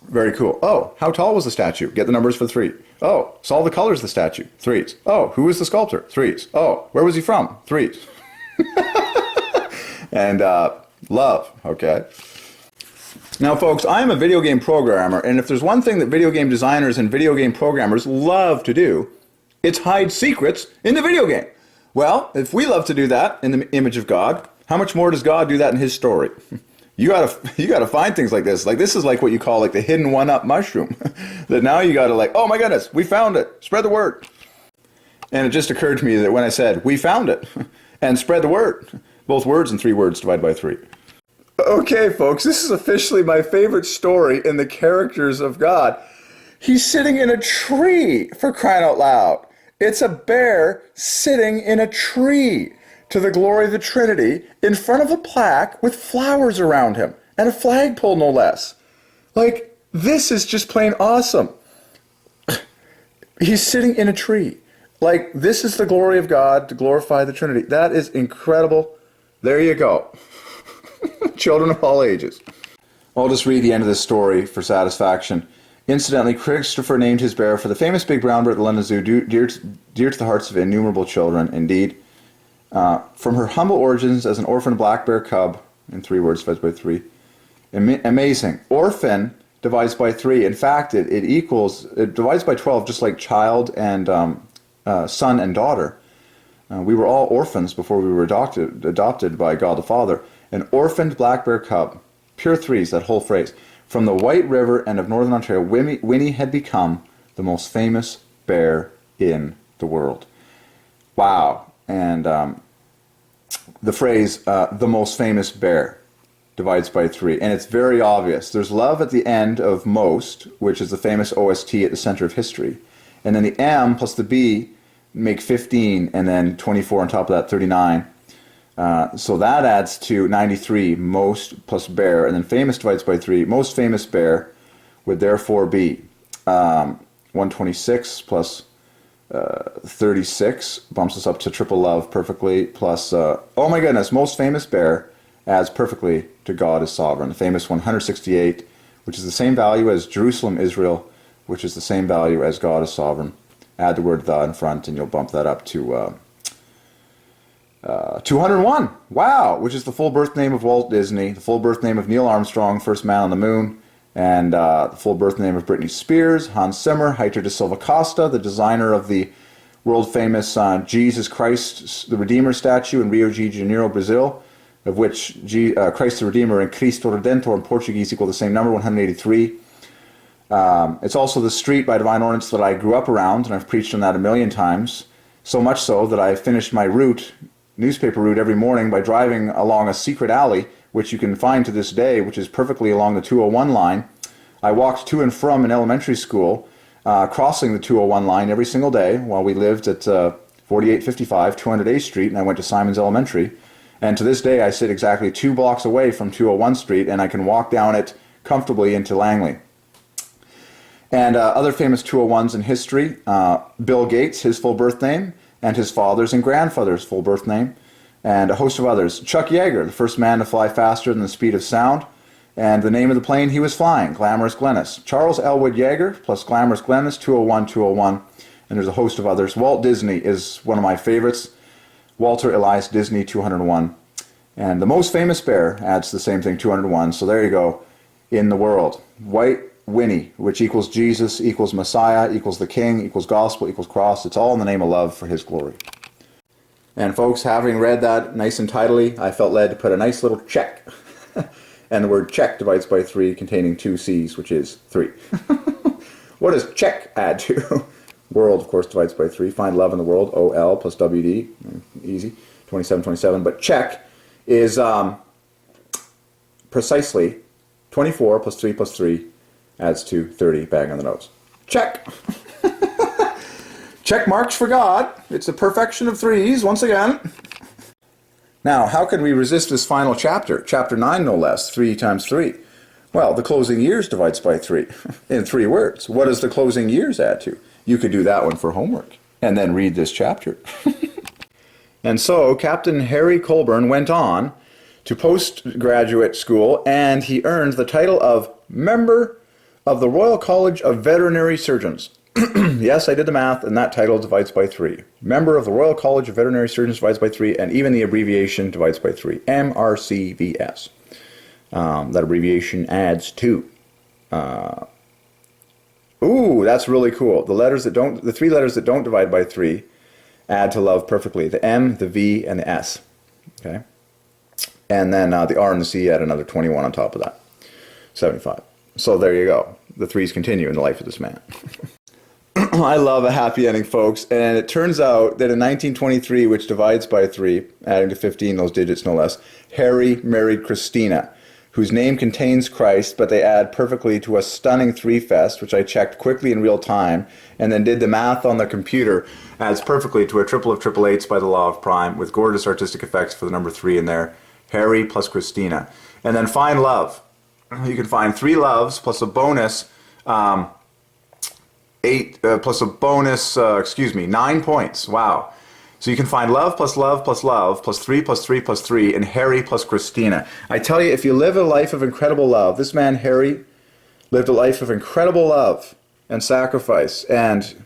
B: Very cool. Oh, how tall was the statue? Get the numbers for 3. Oh, solve the colors of the statue. 3s. Oh, who was the sculptor? 3s. Oh, where was he from? 3s. And love, okay? Now, folks, I am a video game programmer, and if there's one thing that video game designers and video game programmers love to do, it's hide secrets in the video game. Well, if we love to do that in the image of God, how much more does God do that in his story? You gotta find things like this. Like, this is like what you call like the hidden one-up mushroom. That now you gotta like, oh my goodness, we found it. Spread the word. And it just occurred to me that when I said, we found it, and spread the word, both words and 3 words divided by 3. Okay, folks, this is officially my favorite story in the characters of God. He's sitting in a tree, for crying out loud. It's a bear sitting in a tree to the glory of the Trinity in front of a plaque with flowers around him and a flagpole, no less. Like, this is just plain awesome. He's sitting in a tree. Like, this is the glory of God to glorify the Trinity. That is incredible. There you go. Children of all ages. I'll just read the end of this story for satisfaction. Incidentally, Christopher named his bear for the famous big brown bird at the London Zoo, dear to the hearts of innumerable children, indeed. From her humble origins as an orphan black bear cub, in 3 words divided by 3. Amazing. Orphan divides by 3. In fact, it divides by 12, just like child and son and daughter. We were all orphans before we were adopted by God the Father. An orphaned black bear cub. Pure 3s, that whole phrase. From the White River and of Northern Ontario, Winnie had become the most famous bear in the world. Wow. And the phrase, the most famous bear, divides by 3. And it's very obvious. There's love at the end of most, which is the famous OST at the center of history. And then the M plus the B make 15, and then 24 on top of that, 39. So that adds to 93, most plus bear, and then famous divides by 3. Most famous bear would therefore be 126 plus 36, bumps us up to triple love perfectly, plus, oh my goodness, most famous bear adds perfectly to God is sovereign. The famous 168, which is the same value as Jerusalem, Israel, which is the same value as God is sovereign. Add the word the in front, and you'll bump that up to 201. Wow, which is the full birth name of Walt Disney, the full birth name of Neil Armstrong, first man on the moon, and the full birth name of Britney Spears, Hans Zimmer, Heitor de Silva Costa, the designer of the world-famous Jesus Christ the Redeemer statue in Rio de Janeiro, Brazil, of which Christ the Redeemer and Cristo Redentor in Portuguese equal the same number, 183. It's also the street by Divine Ordinance that I grew up around, and I've preached on that a million times, so much so that I finished my newspaper route every morning by driving along a secret alley, which you can find to this day, which is perfectly along the 201 line. I walked to and from an elementary school, crossing the 201 line every single day while we lived at 4855 200A Street, and I went to Simon's Elementary. And to this day, I sit exactly 2 blocks away from 201 Street, and I can walk down it comfortably into Langley. And other famous 201s in history, Bill Gates, his full birth name, and his father's and grandfather's full birth name, and a host of others. Chuck Yeager, the first man to fly faster than the speed of sound, and the name of the plane he was flying, Glamorous Glennis. Charles Elwood Yeager plus Glamorous Glennis, 201, 201, and there's a host of others. Walt Disney is one of my favorites. Walter Elias Disney, 201. And the most famous bear adds the same thing, 201. So there you go. In the world, White Winnie, which equals Jesus, equals Messiah, equals the King, equals gospel, equals cross. It's all in the name of love for his glory. And folks, having read that nice and tidily, I felt led to put a nice little check. And the word check divides by 3, containing 2 C's, which is 3. What does check add to? World, of course, divides by 3. Find love in the world, OL plus WD. Easy. 2727. But check is precisely 24 plus 3 plus 3 adds to 30. Bang on the nose. Check. Check marks for God. It's the perfection of 3s, once again. Now, how can we resist this final chapter? Chapter 9, no less. 3 times 3. Well, the closing years divides by 3. In 3 words. What does the closing years add to? You could do that one for homework. And then read this chapter. And so, Captain Harry Colburn went on to postgraduate school, and he earned the title of Member of the Royal College of Veterinary Surgeons. Yes, I did the math, and that title divides by 3. Member of the Royal College of Veterinary Surgeons divides by 3, and even the abbreviation divides by 3. MRCVS. that abbreviation adds to. Ooh, that's really cool. The 3 letters that don't divide by 3 add to love perfectly. The M, the V, and the S. Okay? And then the R and the C add another 21 on top of that. 75. So there you go. The 3s continue in the life of this man. I love a happy ending, folks. And it turns out that in 1923, which divides by 3, adding to 15 those digits no less, Harry married Christina, whose name contains Christ, but they add perfectly to a stunning 3-fest, which I checked quickly in real time, and then did the math on the computer, adds perfectly to a triple of triple eights by the law of prime, with gorgeous artistic effects for the number 3 in there. Harry plus Christina. And then find love. You can find 3 loves plus a bonus 9 points. Wow. So you can find love plus love plus love plus 3 plus 3 plus 3 and Harry plus Christina. I tell you, if you live a life of incredible love, this man Harry lived a life of incredible love and sacrifice and,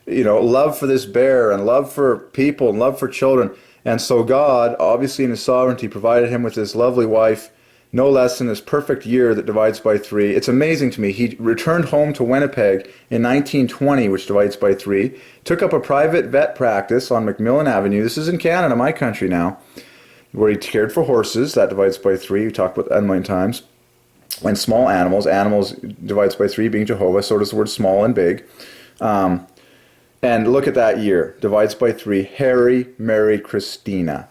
B: you know, love for this bear and love for people and love for children. And so God, obviously in his sovereignty, provided him with this lovely wife, no less than this perfect year that divides by 3. It's amazing to me. He returned home to Winnipeg in 1920, which divides by 3, took up a private vet practice on McMillan Avenue. This is in Canada, my country now, where he cared for horses. That divides by 3. We talked about that a million times. And small animals. Animals divides by 3, being Jehovah. So does the word small and big. And look at that year. Divides by 3. Harry married Christina.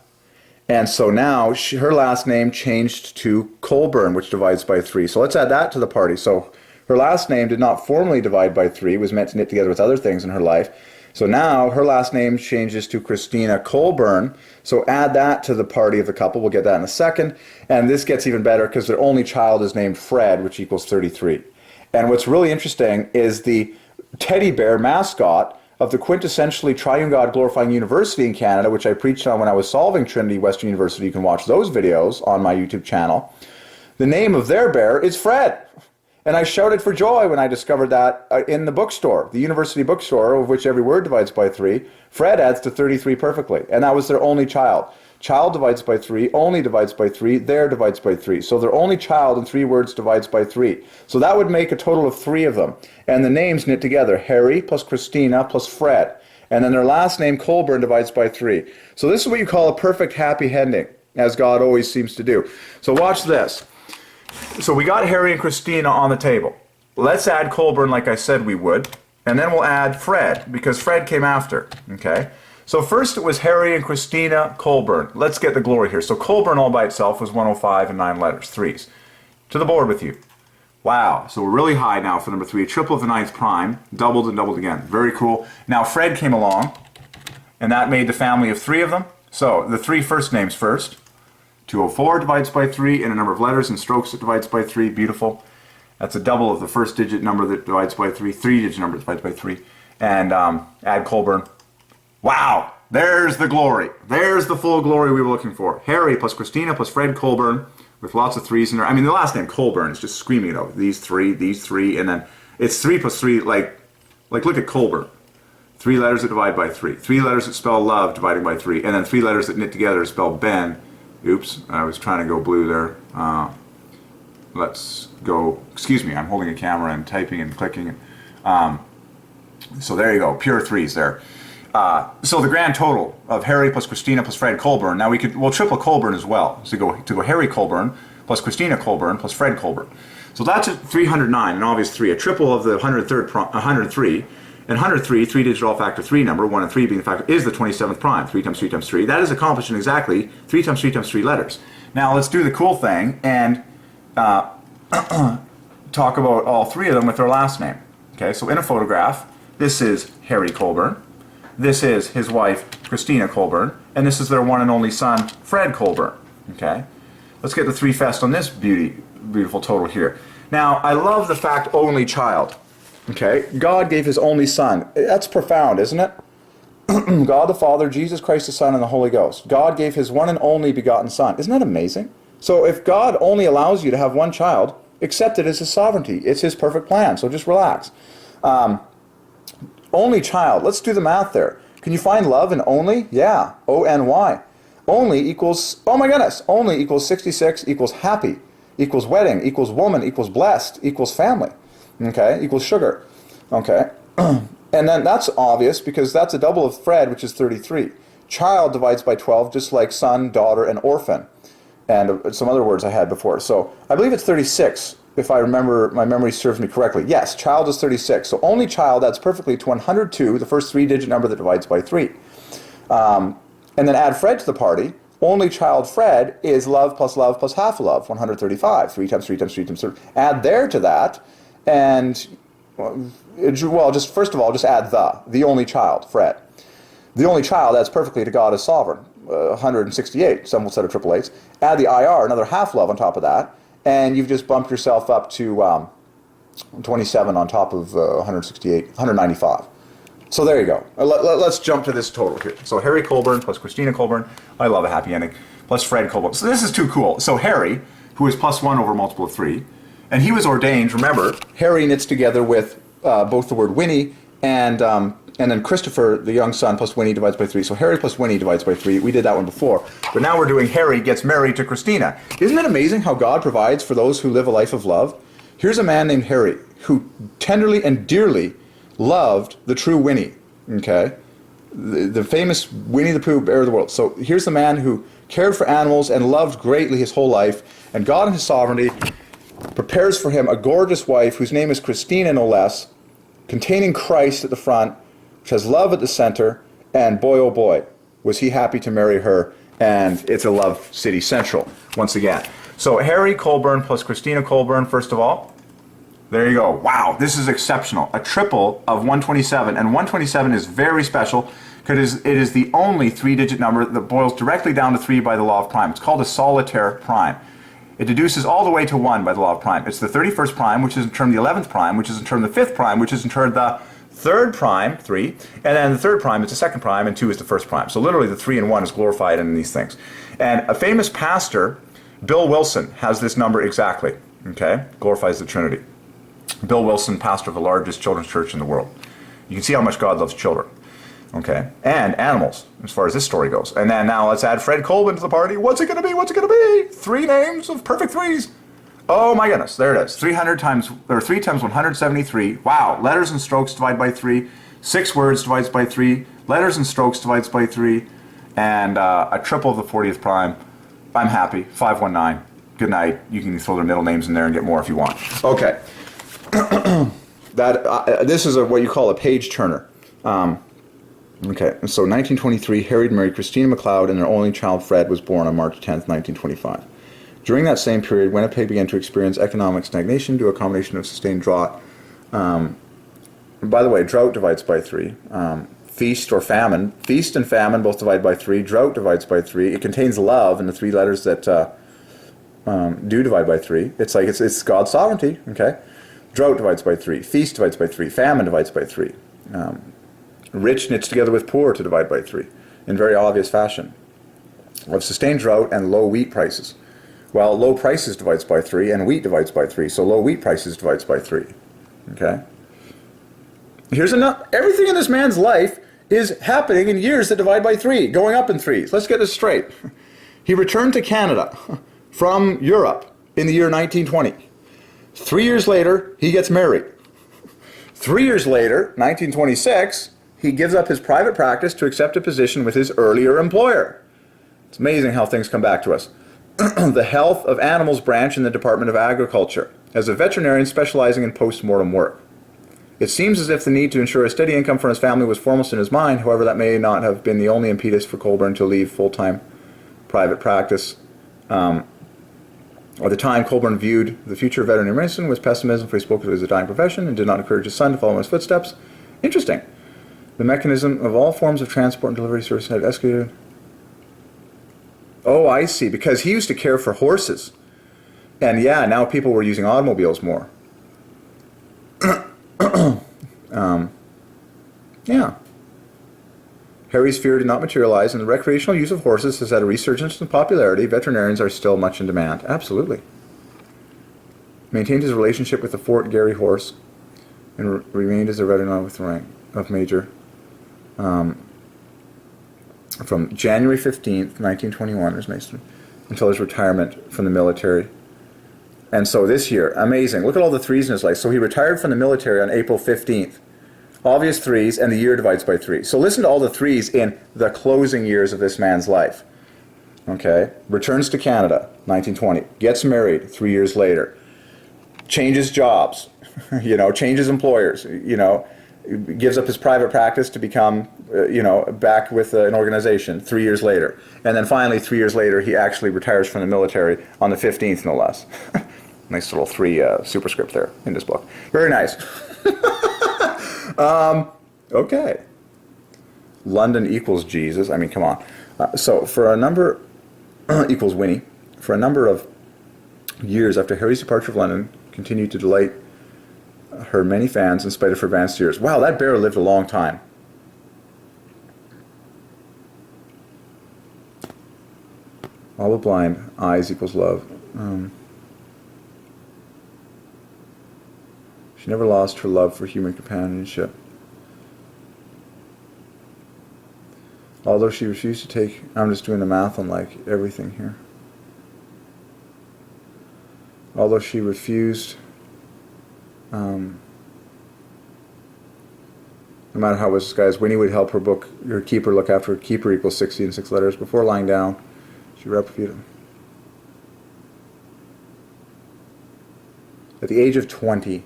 B: And so now her last name changed to Colburn, which divides by 3. So let's add that to the party. So her last name did not formally divide by 3. It was meant to knit together with other things in her life. So now her last name changes to Christina Colburn. So add that to the party of the couple. We'll get that in a second. And this gets even better because their only child is named Fred, which equals 33. And what's really interesting is the teddy bear mascot of the quintessentially Triune God glorifying university in Canada, which I preached on when I was solving Trinity Western University. You can watch those videos on my YouTube channel. The name of their bear is Fred. And I shouted for joy when I discovered that in the bookstore, the university bookstore, of which every word divides by 3. Fred adds to 33 perfectly. And that was their only child. Child divides by 3, only divides by 3, there divides by 3. So their only child in 3 words divides by 3. So that would make a total of 3 of them. And the names knit together, Harry plus Christina plus Fred. And then their last name, Colburn, divides by 3. So this is what you call a perfect happy ending, as God always seems to do. So watch this. So we got Harry and Christina on the table. Let's add Colburn like I said we would. And then we'll add Fred, because Fred came after. Okay? So first it was Harry and Christina Colburn. Let's get the glory here. So Colburn all by itself was 105 and 9 letters, 3s. To the board with you. Wow, so we're really high now for number 3. A triple of the 9th prime, doubled and doubled again. Very cool. Now Fred came along, and that made the family of 3 of them. So the 3 first names first. 204 divides by 3, and a number of letters and strokes that divides by 3. Beautiful. That's a double of the first digit number that divides by 3. 3-digit number that divides by 3. And add Colburn. Wow, there's the glory. There's the full glory we were looking for. Harry plus Christina plus Fred Colburn with lots of 3s in there. I mean, the last name Colburn is just screaming it out. These 3, and then it's 3 plus 3, like look at Colburn. 3 letters that divide by 3. 3 letters that spell love dividing by 3. And then 3 letters that knit together spell Ben. Oops, I was trying to go blue there. Let's go, excuse me, I'm holding a camera and typing and clicking. So there you go, pure 3s there. So the grand total of Harry plus Christina plus Fred Colburn. Now we'll triple Colburn as well. So to go Harry Colburn plus Christina Colburn plus Fred Colburn. So that's a 309, an obvious 3, a triple of the 103, and 103, 3-digit all factor 3 number, 1 and 3 being the factor, is the 27th prime, 3 times 3 times 3. That is accomplished in exactly 3 times 3 times 3 letters. Now let's do the cool thing and talk about all 3 of them with their last name. Okay, so in a photograph, this is Harry Colburn. This is his wife, Christina Colburn, and this is their one and only son, Fred Colburn. Okay, let's get the 3 fest on this beautiful total here. Now, I love the fact only child. Okay, God gave his only son. That's profound, isn't it? God the Father, Jesus Christ the Son, and the Holy Ghost. God gave his one and only begotten son. Isn't that amazing? So if God only allows you to have one child, accept it as his sovereignty. It's his perfect plan, so just relax. Only child. Let's do the math there. Can you find love in only? Yeah. O-N-Y. Only equals, oh my goodness, only equals 66 equals happy equals wedding, equals woman, equals blessed, equals family. Okay, equals sugar. Okay, and then that's obvious because that's a double of Fred, which is 33. Child divides by 12, just like son, daughter, and orphan. And some other words I had before. So I believe it's 36, if I remember, my memory serves me correctly. Yes, child is 36. So only child adds perfectly to 102, the first three-digit number that divides by 3. And then add Fred to the party. Only child Fred is love plus half love, 135. 3 times 3 times 3 times 3. Add there to that, and, well, just first of all, just add the only child, Fred. The only child adds perfectly to God as sovereign, 168. Some will set a triple eights. Add the IR, another half love on top of that, and you've just bumped yourself up to 27 on top of 168, 195. So there you go. Let's jump to this total here. So Harry Colburn plus Christina Colburn, I love a happy ending, plus Fred Colburn. So this is too cool. So Harry, who is +1 over a multiple of 3, and he was ordained, remember, Harry knits together with both the word Winnie and then Christopher, the young son, plus Winnie divides by 3. So Harry plus Winnie divides by 3. We did that one before. But now we're doing Harry gets married to Christina. Isn't it amazing how God provides for those who live a life of love? Here's a man named Harry who tenderly and dearly loved the true Winnie. Okay? The famous Winnie the Pooh, Bear of the World. So here's the man who cared for animals and loved greatly his whole life. And God in his sovereignty prepares for him a gorgeous wife whose name is Christina, no less, containing Christ at the front, which has love at the center, and boy, oh boy, was he happy to marry her, and it's a love city central, once again. So Harry Colburn plus Christina Colburn, first of all. There you go. Wow, this is exceptional. A triple of 127, and 127 is very special because it is the only three-digit number that boils directly down to 3 by the law of prime. It's called a solitaire prime. It deduces all the way to 1 by the law of prime. It's the 31st prime, which is in turn the 11th prime, which is in turn the 5th prime, which is in turn the 3rd prime, 3, and then the 3rd prime is the 2nd prime, and 2 is the 1st prime. So literally the 3 and 1 is glorified in these things. And a famous pastor, Bill Wilson, has this number exactly, okay? Glorifies the Trinity. Bill Wilson, pastor of the largest children's church in the world. You can see how much God loves children, okay? And animals, as far as this story goes. And then now let's add Fred Colburn to the party. What's it going to be? What's it going to be? 3 names of perfect 3s. Oh my goodness, there it is. 3 times 173. Wow, letters and strokes divide by 3. 6 words divides by 3. Letters and strokes divides by 3. And a triple of the 40th prime. I'm happy. 519. Good night. You can throw their middle names in there and get more if you want. Okay. This is what you call a page turner. Okay, so 1923, Harry married Christina McLeod, and their only child, Fred, was born on March 10th, 1925. During that same period, Winnipeg began to experience economic stagnation due to a combination of sustained drought. By the way, drought divides by 3. Feast or famine. Feast and famine both divide by 3. Drought divides by 3. It contains love in the 3 letters that do divide by 3. It's like it's God's sovereignty. Okay, drought divides by 3. Feast divides by 3. Famine divides by 3. Rich knits together with poor to divide by 3 in very obvious fashion. Of sustained drought and low wheat prices. Well, low prices divides by 3, and wheat divides by 3. So low wheat prices divides by 3. Okay? Here's everything in this man's life is happening in years that divide by 3, going up in 3s. Let's get this straight. He returned to Canada from Europe in the year 1920. 3 years later, he gets married. 3 years later, 1926, he gives up his private practice to accept a position with his earlier employer. It's amazing how things come back to us. The Health of Animals branch in the Department of Agriculture, as a veterinarian specializing in post-mortem work. It seems as if the need to ensure a steady income for his family was foremost in his mind. However, that may not have been the only impetus for Colburn to leave full-time private practice. At the time, Colburn viewed the future of veterinary medicine with pessimism, for he spoke of it as a dying profession and did not encourage his son to follow in his footsteps. Interesting. The mechanism of all forms of transport and delivery service had escalated. Oh, I see. Because he used to care for horses. And yeah, now people were using automobiles more. Yeah. Harry's fear did not materialize, and the recreational use of horses has had a resurgence in popularity. Veterinarians are still much in demand. Absolutely. Maintained his relationship with the Fort Garry horse and remained as a veterinarian with the rank of major. From January 15th, 1921, there's Mason, until his retirement from the military. And so this year, amazing. Look at all the threes in his life. So he retired from the military on April 15th. Obvious threes, and the year divides by 3. So listen to all the threes in the closing years of this man's life. Okay? Returns to Canada, 1920. Gets married 3 years later. Changes jobs. Changes employers. Gives up his private practice to become, back with an organization 3 years later. And then finally, 3 years later, he actually retires from the military on the 15th, no less. Nice little 3 superscript there in this book. Very nice. Okay. London equals Jesus. I mean, come on. So for a number equals Winnie. For a number of years after Harry's departure from London, continued to delight her many fans in spite of her advanced years. Wow, that bear lived a long time. All but blind, eyes equals love. She never lost her love for human companionship. Although she refused to take, I'm just doing the math on like everything here. Although she refused, no matter how it was disguised, Winnie would help her keeper look after her. Keeper equals 60 in 6 letters. Before lying down, she repeated. At the age of 20.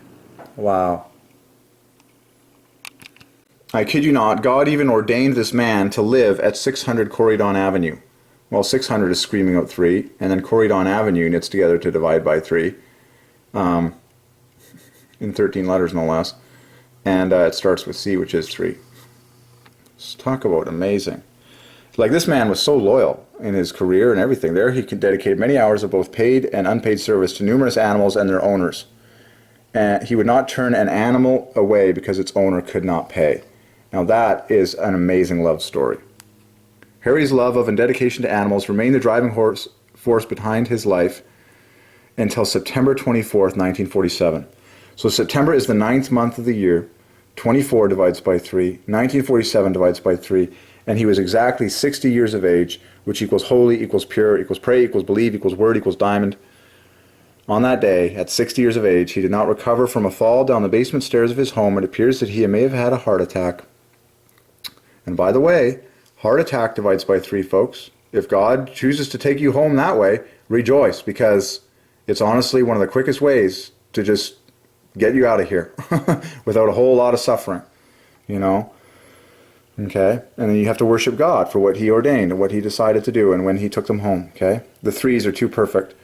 B: Wow. I kid you not, God even ordained this man to live at 600 Corydon Avenue. Well, 600 is screaming out 3, and then Corydon Avenue knits together to divide by 3. In 13 letters, no less. And it starts with C, which is 3. Let's talk about amazing. Like, this man was so loyal in his career and everything. There he could dedicate many hours of both paid and unpaid service to numerous animals and their owners. And he would not turn an animal away because its owner could not pay. Now that is an amazing love story. Harry's love of and dedication to animals remained the driving force behind his life until September 24th, 1947. So September is the 9th month of the year. 24 divides by 3. 1947 divides by 3. And he was exactly 60 years of age, which equals holy, equals pure, equals pray, equals believe, equals word, equals diamond. On that day, at 60 years of age, he did not recover from a fall down the basement stairs of his home. It appears that he may have had a heart attack. And by the way, heart attack divides by 3, folks. If God chooses to take you home that way, rejoice, because it's honestly one of the quickest ways to just get you out of here without a whole lot of suffering, Okay? And then you have to worship God for what he ordained and what he decided to do and when he took them home, okay? The 3s are too perfect.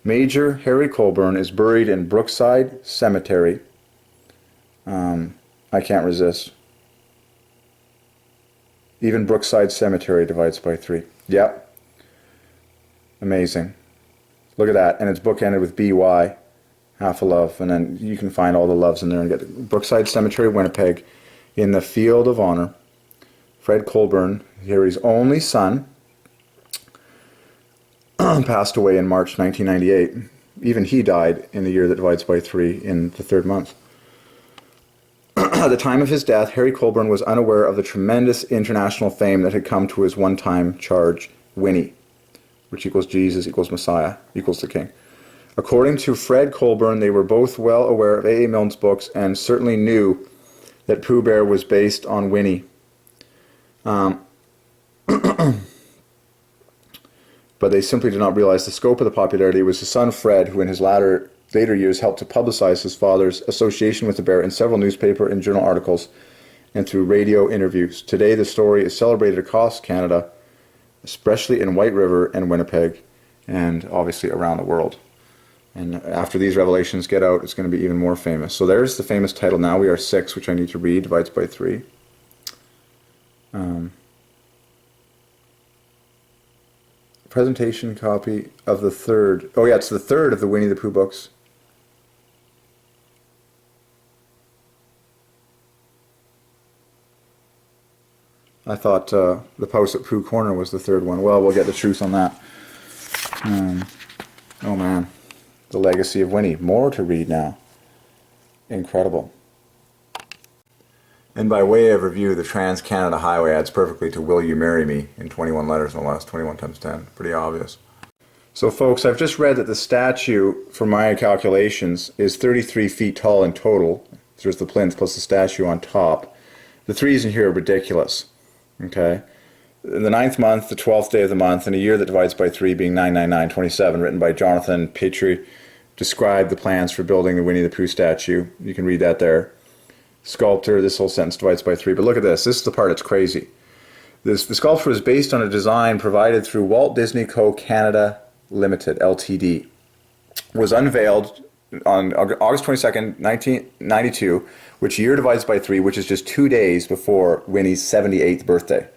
B: Major Harry Colburn is buried in Brookside Cemetery. I can't resist. Even Brookside Cemetery divides by 3. Yep. Amazing. Look at that. And it's bookended with BY, half a love. And then you can find all the loves in there and get Brookside Cemetery, Winnipeg, in the Field of Honor. Fred Colburn, Harry's only son, passed away in March 1998. Even he died in the year that divides by 3 in the 3rd month. At the time of his death, Harry Colburn was unaware of the tremendous international fame that had come to his one-time charge, Winnie, which equals Jesus, equals Messiah, equals the King. According to Fred Colburn, they were both well aware of A.A. Milne's books and certainly knew that Pooh Bear was based on Winnie. But they simply did not realize the scope of the popularity. It was his son Fred who in his later years helped to publicize his father's association with the bear in several newspaper and journal articles and through radio interviews. Today the story is celebrated across Canada, especially in White River and Winnipeg, and obviously around the world. And after these revelations get out, it's going to be even more famous. So there's the famous title, Now We Are 6, which I need to read, divides by 3. Presentation copy of the 3rd. Oh yeah, it's the 3rd of the Winnie the Pooh books. I thought the Post at Pooh Corner was the 3rd one. Well, we'll get the truth on that. Oh man. The Legacy of Winnie. More to read now. Incredible. And by way of review, the Trans-Canada Highway adds perfectly to Will You Marry Me in 21 letters no less, 21 times 10. Pretty obvious. So folks, I've just read that the statue, for my calculations, is 33 feet tall in total. There's the plinth plus the statue on top. The threes in here are ridiculous. Okay? In the 9th month, the 12th day of the month, in a year that divides by 3 being 99927, written by Jonathan Petrie, described the plans for building the Winnie the Pooh statue. You can read that there. Sculptor, this whole sentence divides by 3. But look at this. This is the part that's crazy. The sculpture was based on a design provided through Walt Disney Co. Canada Limited, LTD. Was unveiled on August 22nd, 1992, which year divides by 3, which is just 2 days before Winnie's 78th birthday.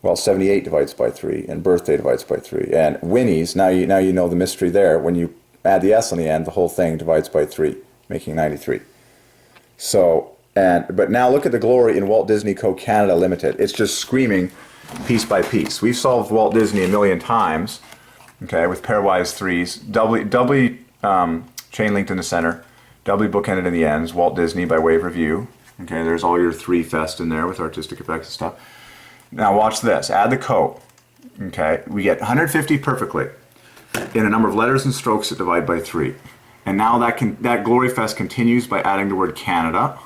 B: Well, 78 divides by 3, and birthday divides by 3. And Winnie's, now you know the mystery there. When you add the S on the end, the whole thing divides by 3, making 93. So, but now look at the glory in Walt Disney Co. Canada Limited. It's just screaming piece by piece. We've solved Walt Disney a million times, okay, with pairwise threes, doubly chain linked in the center, doubly bookended in the ends, Walt Disney by way of review. Okay, there's all your 3 fest in there with artistic effects and stuff. Now watch this, add the co. Okay, we get 150 perfectly in a number of letters and strokes that divide by 3. And now that glory fest continues by adding the word Canada.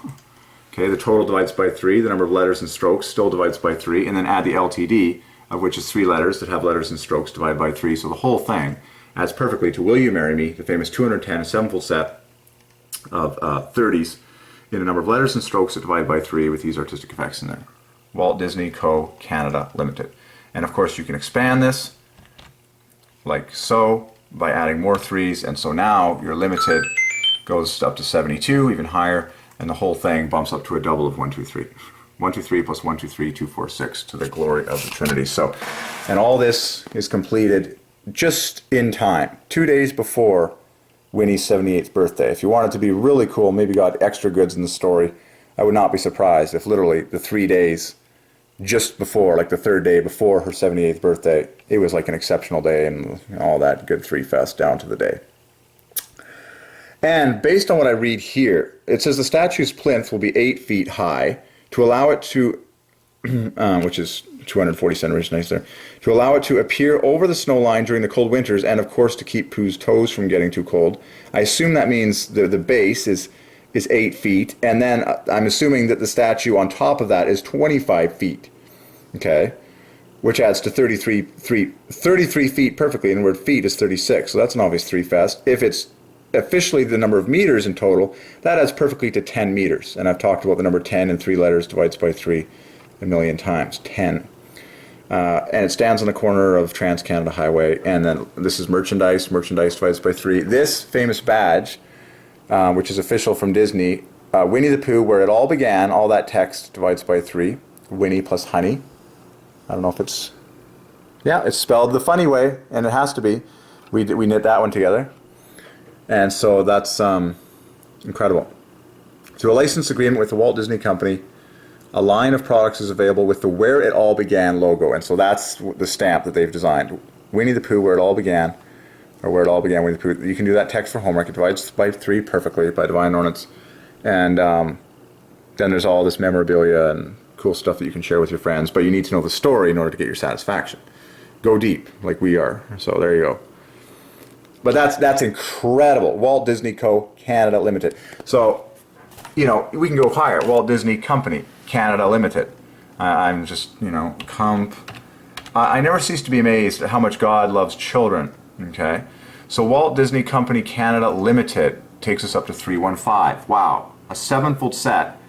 B: Okay, the total divides by 3, the number of letters and strokes still divides by 3, and then add the LTD, of which is 3 letters that have letters and strokes divided by 3. So the whole thing adds perfectly to Will You Marry Me, the famous 210, a 7-fold set of 30s in a number of letters and strokes that divide by 3 with these artistic effects in there. Walt Disney Co. Canada Limited. And of course you can expand this like so by adding more 3s, and so now your limited goes up to 72, even higher, and the whole thing bumps up to a double of 1, 2, 3. 1, 2, 3 plus 1, 2, 3, 2, 4, 6 to the glory of the Trinity. So, and all this is completed just in time, 2 days before Winnie's 78th birthday. If you wanted to be really cool, maybe got extra goods in the story, I would not be surprised if literally the 3 days just before, like the 3rd day before her 78th birthday, it was like an exceptional day and all that good 3 fest down to the day. And based on what I read here, it says the statue's plinth will be 8 feet high to allow it to, which is 240 centimeters, nice there, to allow it to appear over the snow line during the cold winters, and of course to keep Pooh's toes from getting too cold. I assume that means the base is 8 feet, and then I'm assuming that the statue on top of that is 25 feet, okay, which adds to 33 feet perfectly, and the word feet is 36, so that's an obvious 3 fest. If it's officially the number of meters in total, that adds perfectly to 10 meters, and I've talked about the number 10 in 3 letters divides by 3 a million times, 10. And it stands on the corner of Trans-Canada Highway, and then this is merchandise divides by 3. This famous badge, which is official from Disney, Winnie the Pooh, where it all began, all that text divides by 3. Winnie plus honey. I don't know if it's, yeah, it's spelled the funny way, and it has to be. We knit that one together. And so that's incredible. Through a license agreement with the Walt Disney Company, a line of products is available with the Where It All Began logo. And so that's the stamp that they've designed. Winnie the Pooh, Where It All Began. Or Where It All Began, Winnie the Pooh. You can do that text for homework. It divides by 3 perfectly by Divine Ordinance. And then there's all this memorabilia and cool stuff that you can share with your friends. But you need to know the story in order to get your satisfaction. Go deep, like we are. So there you go. But that's incredible. Walt Disney Co. Canada Limited. So, you know, we can go higher. Walt Disney Company Canada Limited. I'm just, you know, I never cease to be amazed at how much God loves children. Okay, so Walt Disney Company Canada Limited takes us up to 315. Wow, a 7-fold set.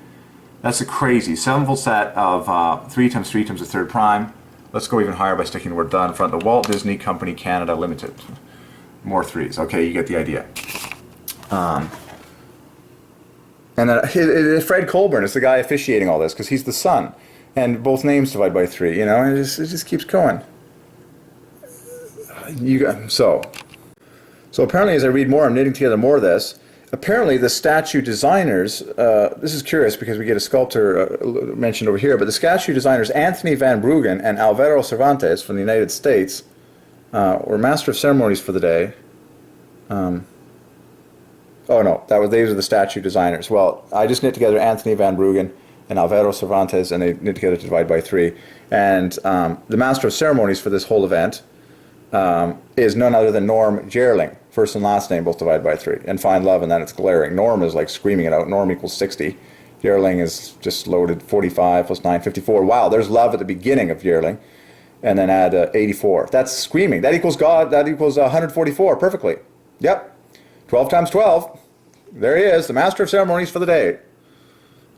B: That's a crazy 7-fold set of 3 times 3 times the 3rd prime. Let's go even higher by sticking the word "the" in front. The Walt Disney Company Canada Limited. More 3s. Okay, you get the idea. And then Fred Colburn is the guy officiating all this because he's the son, and both names divide by 3. You know, and it just keeps going. So apparently, as I read more, I'm knitting together more of this. Apparently, the statue designers, this is curious because we get a sculptor mentioned over here, but the statue designers Anthony Van Bruggen and Alvaro Cervantes from the United States were master of ceremonies for the day. Oh no, these are the statue designers. Well, I just knit together Anthony Van Bruggen and Alvaro Cervantes, and they knit together to divide by 3. And the master of ceremonies for this whole event is none other than Norm Jerling. First and last name both divided by 3. And find love, and then it's glaring. Norm is like screaming it out. Norm equals 60. Jerling is just loaded 45 plus 9, 54. Wow, there's love at the beginning of Jerling. And then add 84. That's screaming. That equals God. That equals 144 perfectly. Yep. 12 times 12. There he is, the master of ceremonies for the day.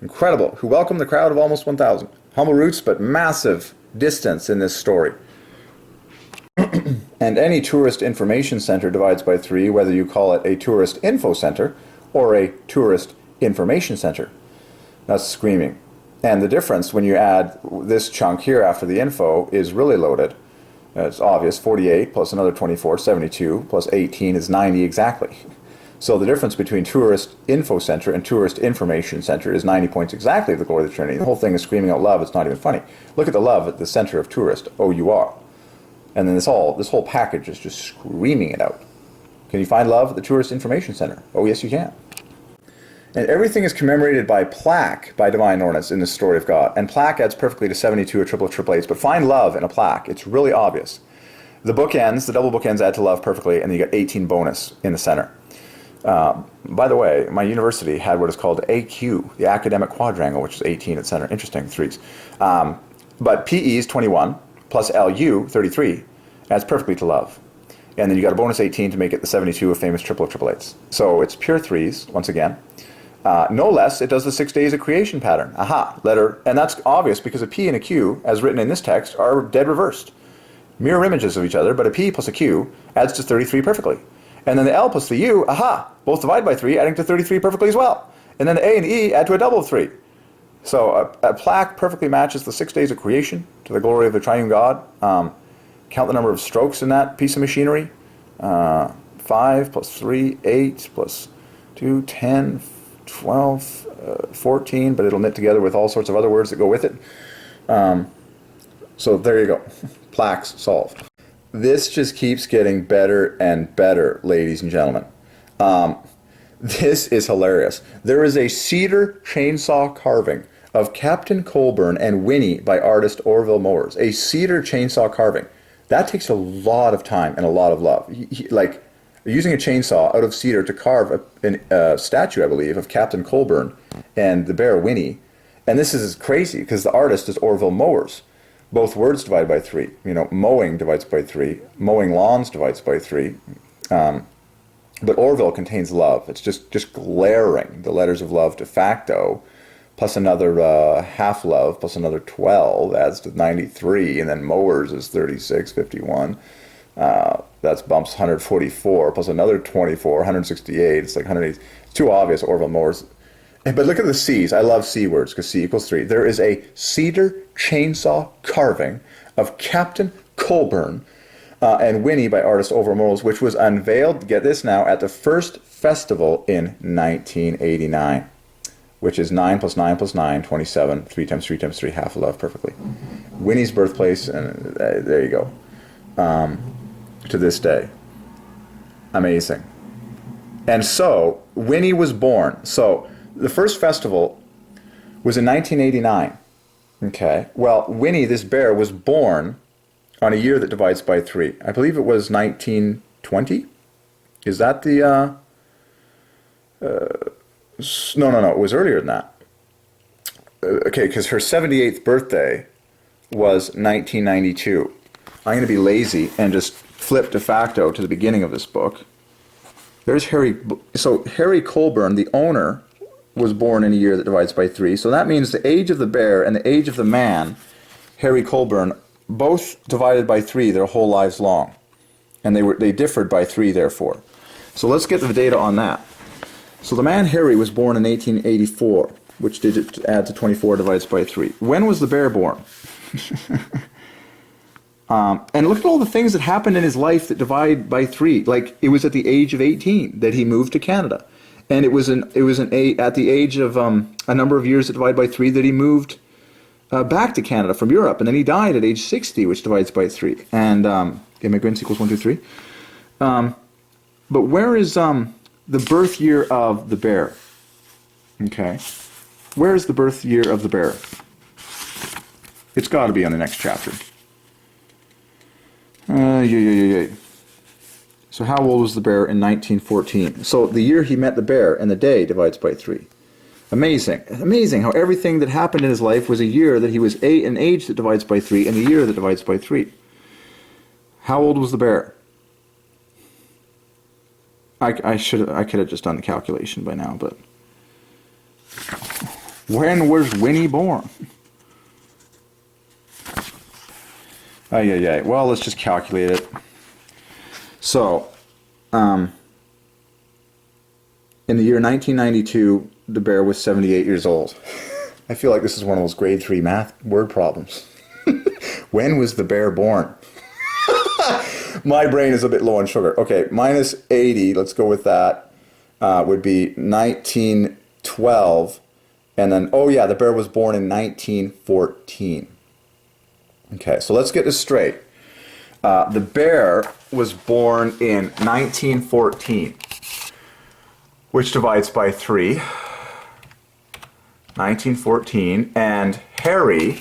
B: Incredible. Who welcomed the crowd of almost 1,000. Humble roots, but massive distance in this story. And any tourist information center divides by 3, whether you call it a tourist info center or a tourist information center. That's screaming. And the difference when you add this chunk here after the info is really loaded. It's obvious. 48 plus another 24, 72 plus 18 is 90 exactly. So the difference between tourist info center and tourist information center is 90 points exactly of the glory of the Trinity. The whole thing is screaming out love. It's not even funny. Look at the love at the center of tourist, O-U-R. And then this whole package is just screaming it out. Can you find love at the tourist information center? Oh, yes, you can. And everything is commemorated by plaque by Divine Ordinance in the story of God. And plaque adds perfectly to 72 or triple triple eights. But find love in a plaque. It's really obvious. The bookends, the double bookends add to love perfectly, and you get 18 bonus in the center. By the way, my university had what is called AQ, the academic quadrangle, which is 18 at center. Interesting, threes. But PE is 21, plus LU, 33, adds perfectly to love. And then you got a bonus 18 to make it the 72 of famous triple triple eights. So it's pure threes, once again. No less, it does the 6 days of creation pattern. Aha, letter, and that's obvious because a P and a Q, as written in this text, are dead reversed. Mirror images of each other, but a P plus a Q adds to 33 perfectly. And then the L plus the U, aha, both divide by 3, adding to 33 perfectly as well. And then the A and the E add to a double of 3. So a plaque perfectly matches the 6 days of creation to the glory of the Triune God. Count the number of strokes in that piece of machinery. 5 plus 3, 8 plus 2, 10, 12, 14, but it'll knit together with all sorts of other words that go with it. So there you go. Plaques solved. This just keeps getting better and better, ladies and gentlemen. This is hilarious. There is a cedar chainsaw carving of Captain Colburn and Winnie by artist Orville Mowers. A cedar chainsaw carving. That takes a lot of time and a lot of love. Like using a chainsaw out of cedar to carve a statue, I believe, of Captain Colburn and the bear Winnie. And this is crazy because the artist is Orville Mowers. Both words divide by 3. You know, mowing divides by 3. Mowing lawns divides by 3. But Orville contains love. It's just glaring. The letters of love de facto, plus another half love, plus another 12 adds to 93. And then Mowers is 36, 51. That's bumps 144, plus another 24, 168. It's like 180. It's too obvious, Orville Mowers. But look at the C's. I love C words because C equals 3. There is a cedar chainsaw carving of Captain Colburn and Winnie by artist Orville Mowers, which was unveiled, get this now, at the first festival in 1989, which is 9 plus 9 plus 9, 27, 3 times 3 times 3, half a love perfectly. Winnie's birthplace, and there you go, to this day. Amazing. And so, Winnie was born. So, the first festival was in 1989. Okay. Well, Winnie, this bear, was born on a year that divides by 3. I believe it was 1920. Is that the... No. It was earlier than that. Okay, because her 78th birthday was 1992. I'm going to be lazy and just flip de facto to the beginning of this book. There's Harry... So, Harry Colburn, the owner, was born in a year that divides by 3. So that means the age of the bear and the age of the man, Harry Colburn, both divided by 3 their whole lives long. And they differed by 3, therefore. So let's get the data on that. So the man Harry was born in 1884, which digit adds to 24 divides by 3. When was the bear born? And look at all the things that happened in his life that divide by 3. Like, it was at the age of 18 that he moved to Canada. And it was at the age of a number of years that divide by 3 that he moved back to Canada from Europe. And then he died at age 60, which divides by 3. And immigrants equals 1, 2, 3. But where is the birth year of the bear? Okay. Where is the birth year of the bear? It's got to be on the next chapter. Yeah. So how old was the bear in 1914? So the year he met the bear and the day divides by 3. Amazing. Amazing how everything that happened in his life was a year that he was an age that divides by 3 and a year that divides by 3. How old was the bear? I could have just done the calculation by now, but when was Winnie born? Well, let's just calculate it. So, in the year 1992, the bear was 78 years old. I feel like this is one of those grade 3 math word problems. When was the bear born? My brain is a bit low on sugar. Okay, minus 80, let's go with that, would be 1912. And then, oh yeah, the bear was born in 1914. Okay, so let's get this straight. The bear was born in 1914, which divides by 3. 1914. And Harry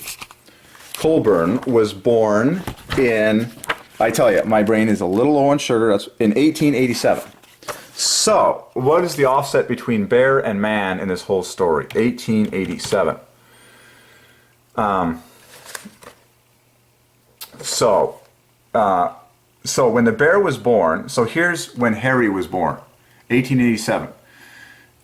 B: Colburn was born in, I tell you, my brain is a little low on sugar, that's in 1887. So, what is the offset between bear and man in this whole story? 1887. So when the bear was born, so here's when Harry was born, 1887.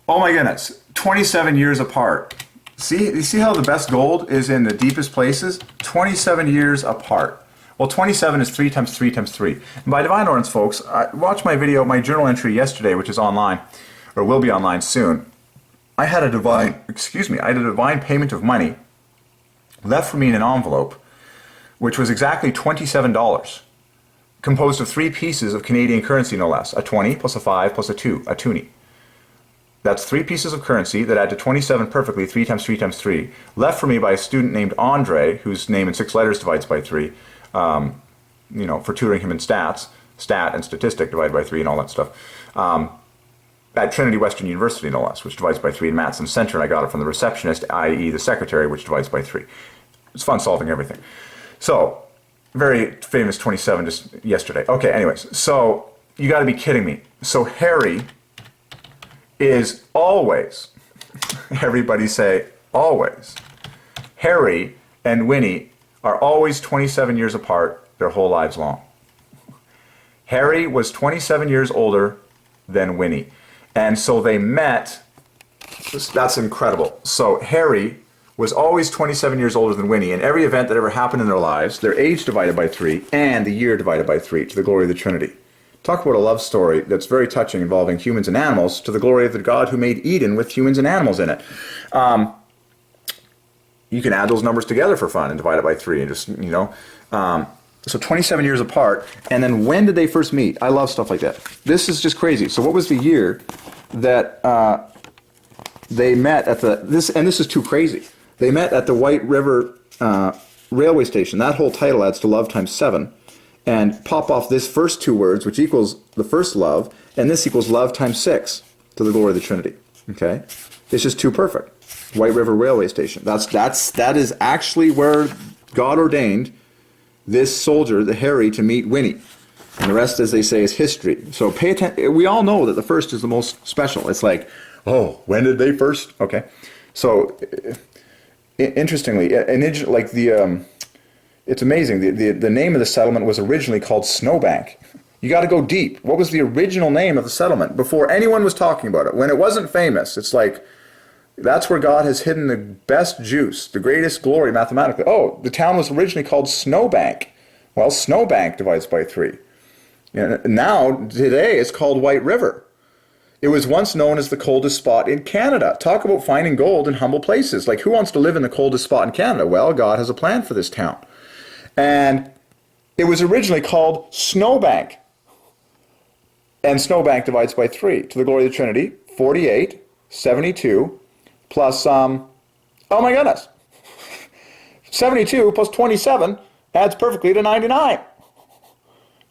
B: Oh my goodness, 27 years apart. See, you see how the best gold is in the deepest places? 27 years apart. Well, 27 is 3 times 3 times 3. And by Divine Ordinance, folks, watch my video, my journal entry yesterday, which is online, or will be online soon. I had a divine payment of money left for me in an envelope, which was exactly $27, composed of 3 pieces of Canadian currency, no less. A 20 plus a 5 plus a 2, a toonie. That's 3 pieces of currency that add to 27 perfectly, 3 times 3 times 3, left for me by a student named Andre, whose name in 6 letters divides by 3, for tutoring him in stat and statistic divided by 3 and all that stuff, at Trinity Western University, no less, which divides by 3 in Matson Center, and I got it from the receptionist, i.e. the secretary, which divides by 3. It's fun solving everything. So, very famous 27 just yesterday. Okay, anyways, so you got to be kidding me. So Harry is always, everybody say always, Harry and Winnie are always 27 years apart their whole lives long. Harry was 27 years older than Winnie. And so they met, that's incredible. So Harry was always 27 years older than Winnie. In every event that ever happened in their lives, their age divided by 3 and the year divided by 3 to the glory of the Trinity. Talk about a love story that's very touching involving humans and animals to the glory of the God who made Eden with humans and animals in it. You can add those numbers together for fun and divide it by 3 and just, so 27 years apart. And then when did they first meet? I love stuff like that. This is just crazy. So what was the year that they met at this is too crazy. They met at the White River railway station. That whole title adds to love times 7. And pop off this first 2 words, which equals the first love, and this equals love times 6 to the glory of the Trinity. Okay? It's just too perfect. White River railway station. That is actually where God ordained this soldier, the Harry, to meet Winnie. And the rest, as they say, is history. So pay attention. We all know that the first is the most special. It's like, oh, when did they first? Okay. So, interestingly, it's amazing. The name of the settlement was originally called Snowbank. You got to go deep. What was the original name of the settlement before anyone was talking about it? When it wasn't famous, it's like, that's where God has hidden the best juice, the greatest glory mathematically. Oh, the town was originally called Snowbank. Well, Snowbank divides by 3. Now, today, it's called White River. It was once known as the coldest spot in Canada. Talk about finding gold in humble places. Like, who wants to live in the coldest spot in Canada? Well, God has a plan for this town. And it was originally called Snowbank. And Snowbank divides by 3. To the glory of the Trinity, 48, 72, plus, oh my goodness, 72 plus 27 adds perfectly to 99.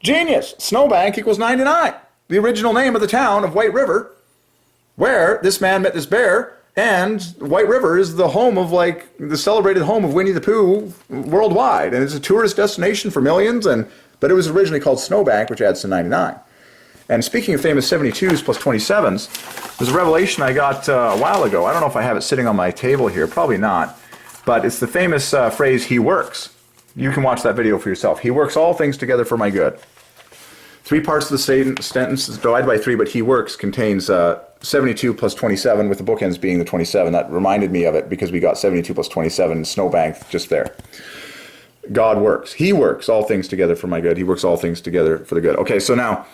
B: Genius! Snowbank equals 99. The original name of the town of White River, where this man met this bear, And White River is the home of, like, the celebrated home of Winnie the Pooh worldwide. And it's a tourist destination for millions, but it was originally called Snowbank, which adds to 99. And speaking of famous 72s plus 27s, there's a revelation I got a while ago. I don't know if I have it sitting on my table here. Probably not. But it's the famous phrase, he works. You can watch that video for yourself. He works all things together for my good. 3 parts of the sentence is divided by 3, but he works contains 72 plus 27, with the bookends being the 27. That reminded me of it because we got 72 plus 27 in Snowbank just there. God works. He works all things together for my good. He works all things together for the good. Okay, so now,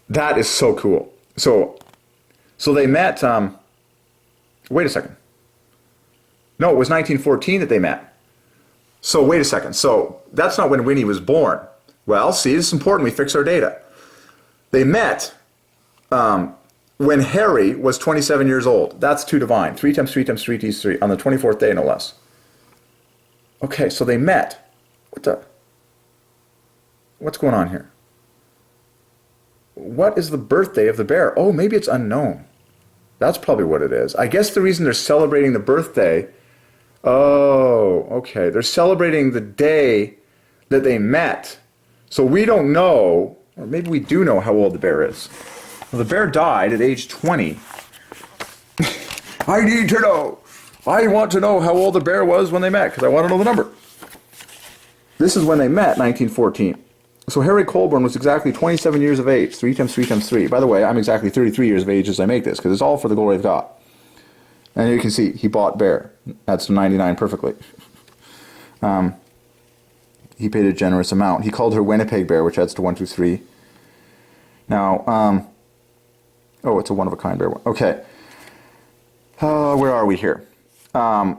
B: that is so cool. So they met, wait a second. No, it was 1914 that they met. So wait a second. So that's not when Winnie was born. Well, see, this is important. We fix our data. They met when Harry was 27 years old. That's too divine. 3 times 3 times 3 times 3 on the 24th day, no less. Okay, so they met. What's going on here? What is the birthday of the bear? Oh, maybe it's unknown. That's probably what it is. I guess the reason they're celebrating the birthday... Oh, okay. They're celebrating the day that they met. So we don't know, or maybe we do know how old the bear is. Well, the bear died at age 20. I need to know. I want to know how old the bear was when they met, because I want to know the number. This is when they met, 1914. So Harry Colburn was exactly 27 years of age, 3 times 3 times 3. By the way, I'm exactly 33 years of age as I make this, because it's all for the glory of God. And you can see, he bought bear. That's 99 perfectly. He paid a generous amount. He called her Winnipeg Bear, which adds to 1, 2, 3. Now, oh, it's a one-of-a-kind bear. Okay. Where are we here? I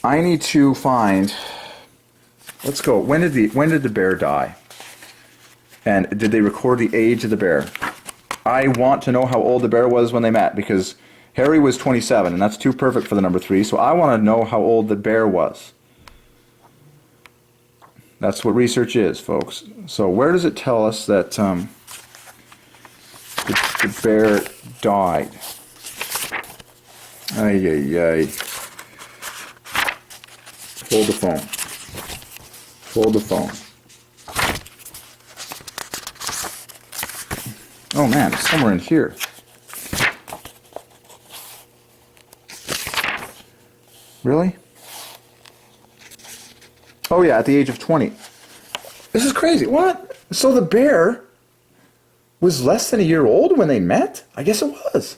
B: need to find... Let's go. When did the bear die? And did they record the age of the bear? I want to know how old the bear was when they met, because Harry was 27, and that's too perfect for the number 3, so I want to know how old the bear was. That's what research is, folks. So where does it tell us that the bear died? Ay, ay, ay. Hold the phone. Hold the phone. Oh man, it's somewhere in here. Really? Oh yeah, at the age of 20. This is crazy. What? So the bear was less than a year old when they met? I guess it was.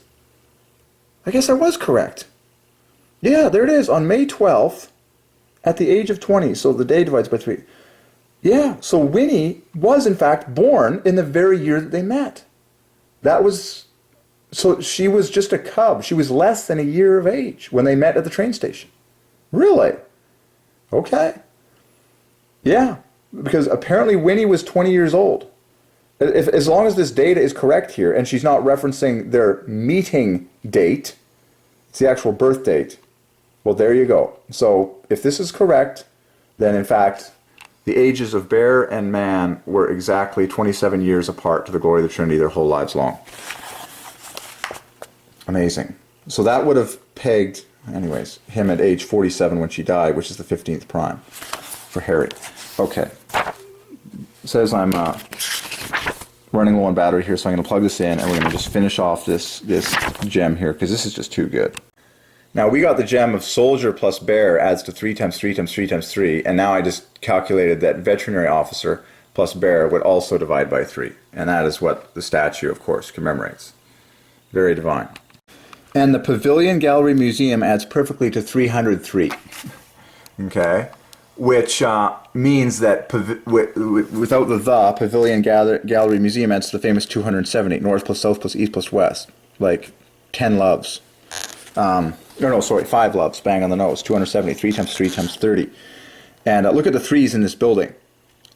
B: I guess I was correct. Yeah, there it is, on May 12th, at the age of 20. So the day divides by 3. Yeah, so Winnie was in fact born in the very year that they met. That was... So she was just a cub. She was less than a year of age when they met at the train station. Really? Okay. Yeah, because apparently Winnie was 20 years old. As long as this data is correct here, and she's not referencing their meeting date, it's the actual birth date. Well, there you go. So if this is correct, then in fact, the ages of bear and man were exactly 27 years apart to the glory of the Trinity their whole lives long. Amazing. So that would have pegged, anyways, him at age 47 when she died, which is the 15th prime for Harry. Okay. It says I'm running low on battery here, so I'm going to plug this in, and we're going to just finish off this gem here, because this is just too good. Now, we got the gem of soldier plus bear adds to 3 times 3 times 3 times 3, and now I just calculated that veterinary officer plus bear would also divide by 3, and that is what the statue, of course, commemorates. Very divine. And the Pavilion Gallery Museum adds perfectly to 303. Okay? Which means that without the Pavilion Gallery Museum adds to the famous 270. North plus south plus east plus west. Like 10 loves. No, sorry, 5 loves. Bang on the nose. 270. 3 times 3 times 30. And look at the 3s in this building.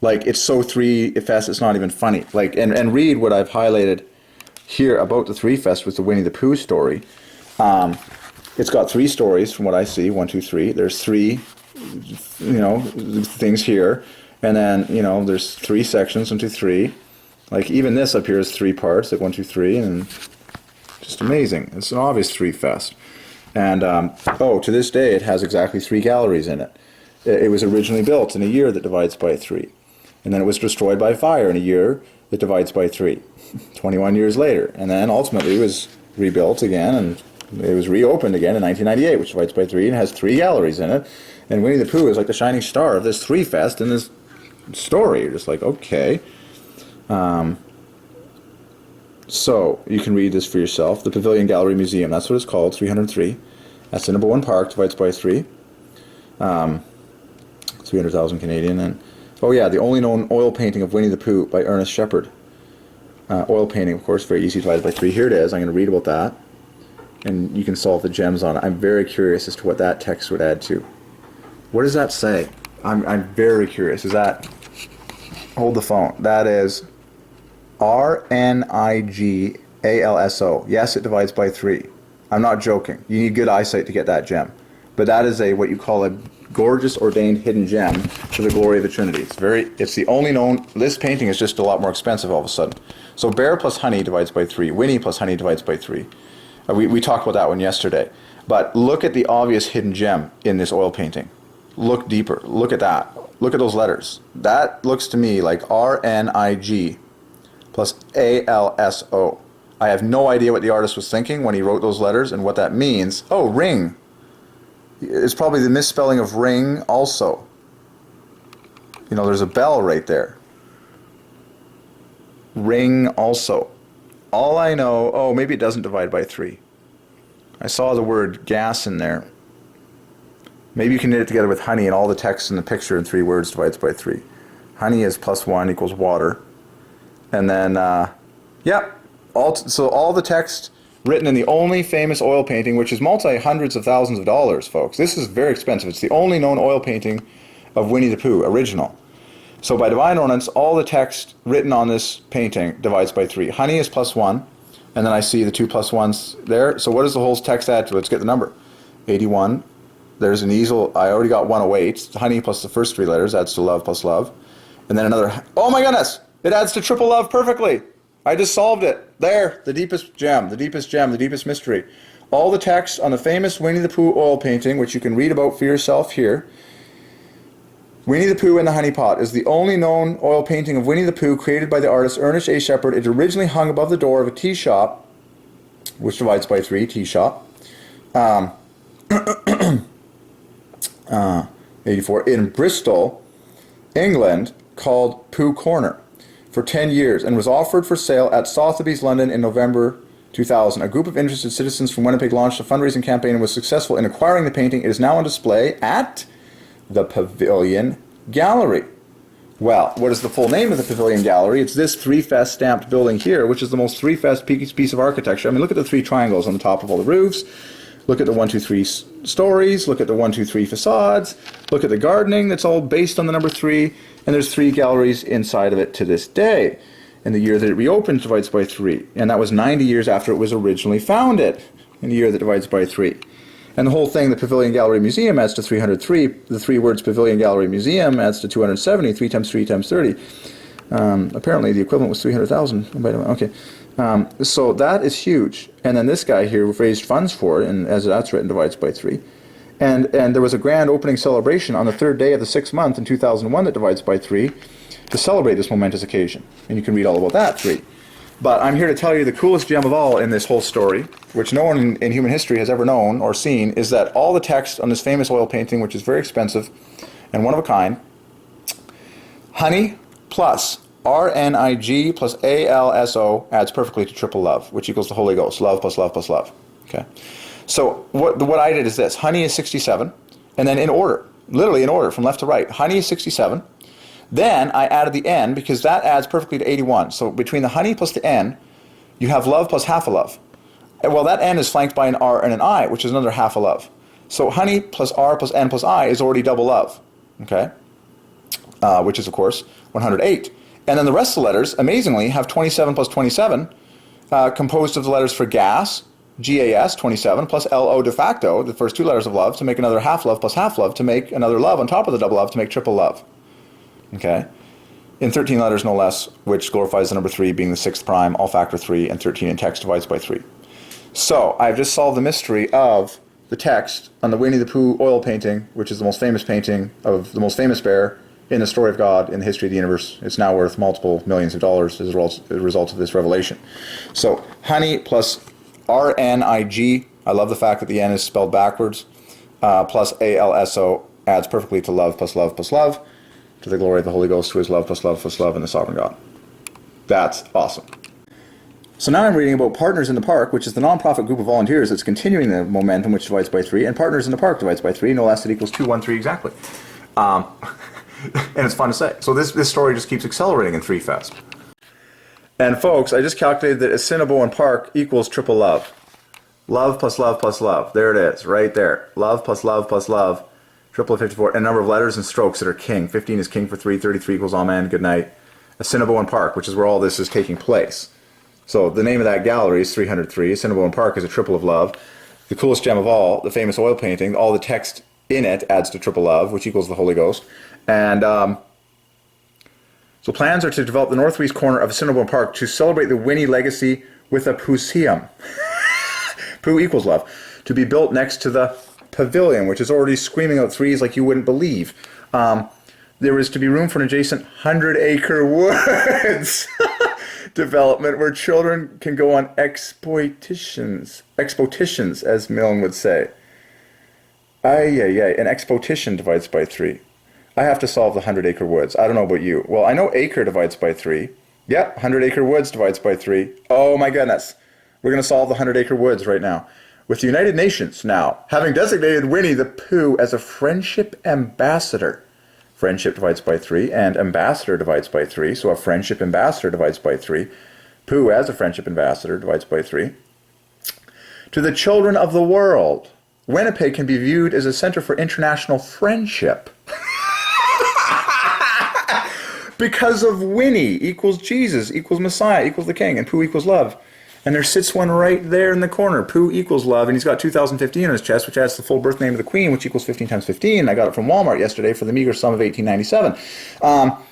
B: Like, it's so 3-fest, it's not even funny. Like, and read what I've highlighted here about the 3-fest with the Winnie the Pooh story. It's got 3 stories from what I see. 1, 2, 3. There's 3, things here. And then, there's 3 sections, 1, 2, 3. Like, even this up here is 3 parts, like 1, 2, 3. And just amazing. It's an obvious 3-fest. And, to this day, it has exactly 3 galleries in it. It was originally built in a year that divides by 3. And then it was destroyed by fire in a year that divides by 3. 21 years later. And then ultimately it was rebuilt again, and it was reopened again in 1998, which divides by 3 and has 3 galleries in it. And Winnie the Pooh is like the shining star of this 3 fest in this story. You're just like, okay. So you can read this for yourself. The Pavilion Gallery Museum, that's what it's called, 303. That's the number 1 park, divides by 3. 300,000 Canadian. And oh yeah, the only known oil painting of Winnie the Pooh by Ernest Shepard. Oil painting, of course, very easy, divided by 3. Here it is. I'm going to read about that. And you can solve the gems on it. I'm very curious as to what that text would add to. What does that say? I'm very curious. Is that... Hold the phone. That is RNIGALSO. Yes, it divides by 3. I'm not joking. You need good eyesight to get that gem. But that is what you call a gorgeous ordained hidden gem for the glory of the Trinity. It's the only known... This painting is just a lot more expensive all of a sudden. So bear plus honey divides by 3. Winnie plus honey divides by 3. We talked about that one yesterday. But look at the obvious hidden gem in this oil painting. Look deeper. Look at that. Look at those letters. That looks to me like RNIG plus ALSO. I have no idea what the artist was thinking when he wrote those letters and what that means. Oh, ring. It's probably the misspelling of ring also. You know, there's a bell right there. Ring also. All I know... Oh, maybe it doesn't divide by 3. I saw the word gas in there. Maybe you can knit it together with honey and all the text in the picture in 3 words divides by 3. Honey is plus 1 equals water. And then, so all the text written in the only famous oil painting, which is multi-hundreds of thousands of dollars, folks. This is very expensive. It's the only known oil painting of Winnie the Pooh, original. So by Divine Ordinance, all the text written on this painting divides by 3. Honey is plus 1, and then I see the 2 plus 1s there. So what does the whole text add to? Let's get the number. 81. There's an easel. I already got 108. Honey plus the first 3 letters adds to love plus love. And then another... Oh my goodness! It adds to triple love perfectly! I just solved it. There, the deepest gem, the deepest mystery. All the text on the famous Winnie the Pooh oil painting, which you can read about for yourself here. Winnie the Pooh in the Honey Pot is the only known oil painting of Winnie the Pooh created by the artist Ernest A. Shepard. It originally hung above the door of a tea shop, which divides by 3, tea shop. 84, in Bristol, England, called Pooh Corner, for 10 years, and was offered for sale at Sotheby's, London in November 2000. A group of interested citizens from Winnipeg launched a fundraising campaign and was successful in acquiring the painting. It is now on display at the Pavilion Gallery. Well, what is the full name of the Pavilion Gallery? It's this 3-fest stamped building here, which is the most 3-fest piece of architecture. I mean, look at the 3 triangles on the top of all the roofs. Look at the 1, 2, 3 stories. Look at the 1, 2, 3 facades. Look at the gardening that's all based on the number 3. And there's 3 galleries inside of it to this day. And the year that it reopened divides by 3. And that was 90 years after it was originally founded, in the year that divides by 3. And the whole thing, the Pavilion Gallery Museum adds to 303. The 3 words Pavilion Gallery Museum adds to 270. 3 times 3 times 30. Apparently the equivalent was 300,000. Okay. So that is huge. And then this guy here raised funds for it, and as that's written, divides by 3. And there was a grand opening celebration on the 3rd day of the 6th month in 2001 that divides by 3 to celebrate this momentous occasion. And you can read all about that 3. But I'm here to tell you the coolest gem of all in this whole story, which no one in human history has ever known or seen, is that all the text on this famous oil painting, which is very expensive and one of a kind, honey plus RNIG plus ALSO adds perfectly to triple love, which equals the Holy Ghost. Love plus love plus love. Okay. So what I did is this. Honey is 67, and then in order, literally in order, from left to right. Honey is 67. Then I added the N, because that adds perfectly to 81. So between the honey plus the N, you have love plus half a love. Well, that N is flanked by an R and an I, which is another half a love. So honey plus R plus N plus I is already double love. Okay? Which is, of course, 108. And then the rest of the letters, amazingly, have 27 plus 27, composed of the letters for gas, GAS, 27, plus LO de facto, the first 2 letters of love, to make another half love plus half love, to make another love on top of the double love, to make triple love. Okay? In 13 letters, no less, which glorifies the number 3 being the 6th prime, all factor 3, and 13 in text divides by 3. So, I've just solved the mystery of the text on the Winnie the Pooh oil painting, which is the most famous painting of the most famous bear in the story of God in the history of the universe. It's now worth multiple millions of dollars as a result of this revelation. So honey plus RNIG. I love the fact that the N is spelled backwards. Plus ALSO adds perfectly to love plus love plus love, to the glory of the Holy Ghost, who is love plus love plus love, and the sovereign God. That's awesome. So now I'm reading about Partners in the Park, which is the non-profit group of volunteers that's continuing the momentum, which divides by 3, and Partners in the Park divides by 3, no less, it equals 213 exactly. And it's fun to say. So this story just keeps accelerating in 3 Fest. And folks, I just calculated that Assiniboine Park equals triple love. Love plus love plus love. There it is, right there. Love plus love plus love. Triple of 54. And number of letters and strokes that are king. 15 is king for 3. 33 equals amen. Good night. Assiniboine Park, which is where all this is taking place. So the name of that gallery is 303. Assiniboine Park is a triple of love. The coolest gem of all, the famous oil painting, all the text in it adds to triple love, which equals the Holy Ghost. And so plans are to develop the northwest corner of Assiniboine Park to celebrate the Winnie legacy with a Poohseum. Pooh equals love. To be built next to the pavilion, which is already screaming out 3s like you wouldn't believe. There is to be room for an adjacent 100-acre woods development where children can go on expotitions, as Milne would say. An expotition divides by 3. I have to solve the 100-acre woods. I don't know about you. Well, I know acre divides by 3. Yep, 100-acre woods divides by 3. Oh my goodness. We're going to solve the 100-acre woods right now. With the United Nations now having designated Winnie the Pooh as a friendship ambassador. Friendship divides by 3, and ambassador divides by 3. So a friendship ambassador divides by 3. Pooh as a friendship ambassador divides by 3. To the children of the world, Winnipeg can be viewed as a center for international friendship. Because of Winnie equals Jesus equals Messiah equals the King, and Pooh equals love. And there sits one right there in the corner. Pooh equals love, and he's got 2015 on his chest, which adds the full birth name of the Queen, which equals 15 times 15. I got it from Walmart yesterday for the meager sum of $18.97.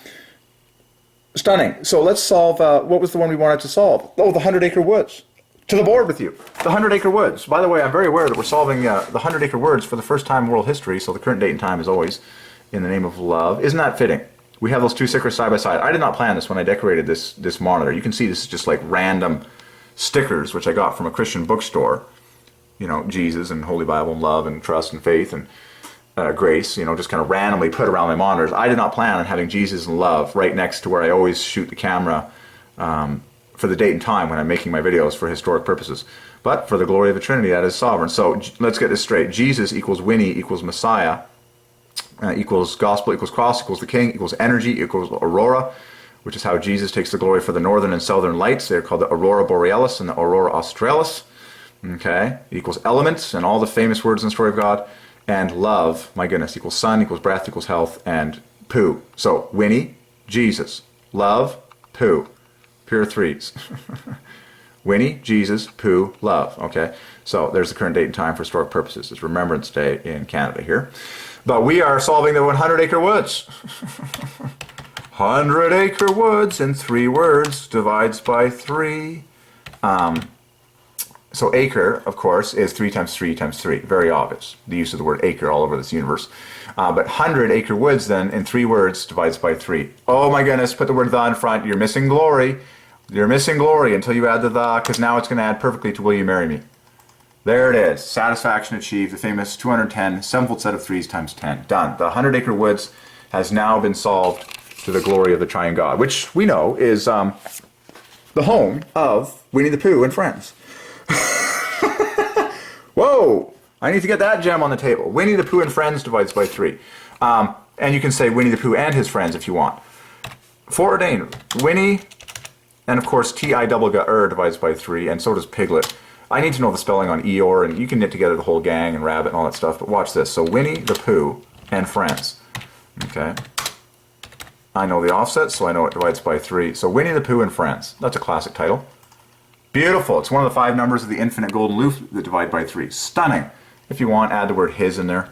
B: Stunning. So let's solve, what was the one we wanted to solve? Oh, the 100-acre woods. To the board with you. The 100-acre woods. By the way, I'm very aware that we're solving the 100-acre woods for the first time in world history, so the current date and time is always in the name of love. Isn't that fitting? We have those two stickers side by side. I did not plan this when I decorated this monitor. You can see this is just like random stickers, which I got from a Christian bookstore. You know, Jesus and Holy Bible and love and trust and faith and grace, you know, just kind of randomly put around my monitors. I did not plan on having Jesus and love right next to where I always shoot the camera for the date and time when I'm making my videos for historic purposes. But for the glory of the Trinity, that is sovereign. So let's get this straight. Jesus equals Winnie equals Messiah equals gospel equals cross equals the King equals energy equals aurora, which is how Jesus takes the glory for the northern and southern lights. They're called the aurora borealis and the aurora australis. Okay, equals elements and all the famous words in the story of God. And love, my goodness, equals sun equals breath equals health and Pooh. So Winnie, Jesus, love, Pooh, pure 3s. Winnie, Jesus, Pooh, love. Okay, so there's the current date and time for historic purposes. It's Remembrance Day in Canada here. But we are solving the 100-acre woods. 100-acre woods in 3 words divides by 3. So acre, of course, is 3 times 3 times 3. Very obvious. The use of the word acre all over this universe. But 100-acre woods then in 3 words divides by 3. Oh my goodness, put the word the in front. You're missing glory. You're missing glory until you add the because now it's going to add perfectly to will you marry me. There it is. Satisfaction achieved. The famous 210 7-fold set of 3s times 10. Done. The 100-acre woods has now been solved to the glory of the Triune God, which we know is the home of Winnie the Pooh and friends. Whoa! I need to get that gem on the table. Winnie the Pooh and friends divides by 3. And you can say Winnie the Pooh and his friends if you want. Ordained. Winnie, and of course T-I-double-G-R divides by 3, and so does Piglet. I need to know the spelling on Eeyore, and you can knit together the whole gang and rabbit and all that stuff, but watch this. So Winnie the Pooh and friends. Okay. I know the offset, so I know it divides by 3. So Winnie the Pooh and friends. That's a classic title. Beautiful. It's one of the 5 numbers of the infinite golden loop that divide by 3. Stunning. If you want, add the word his in there.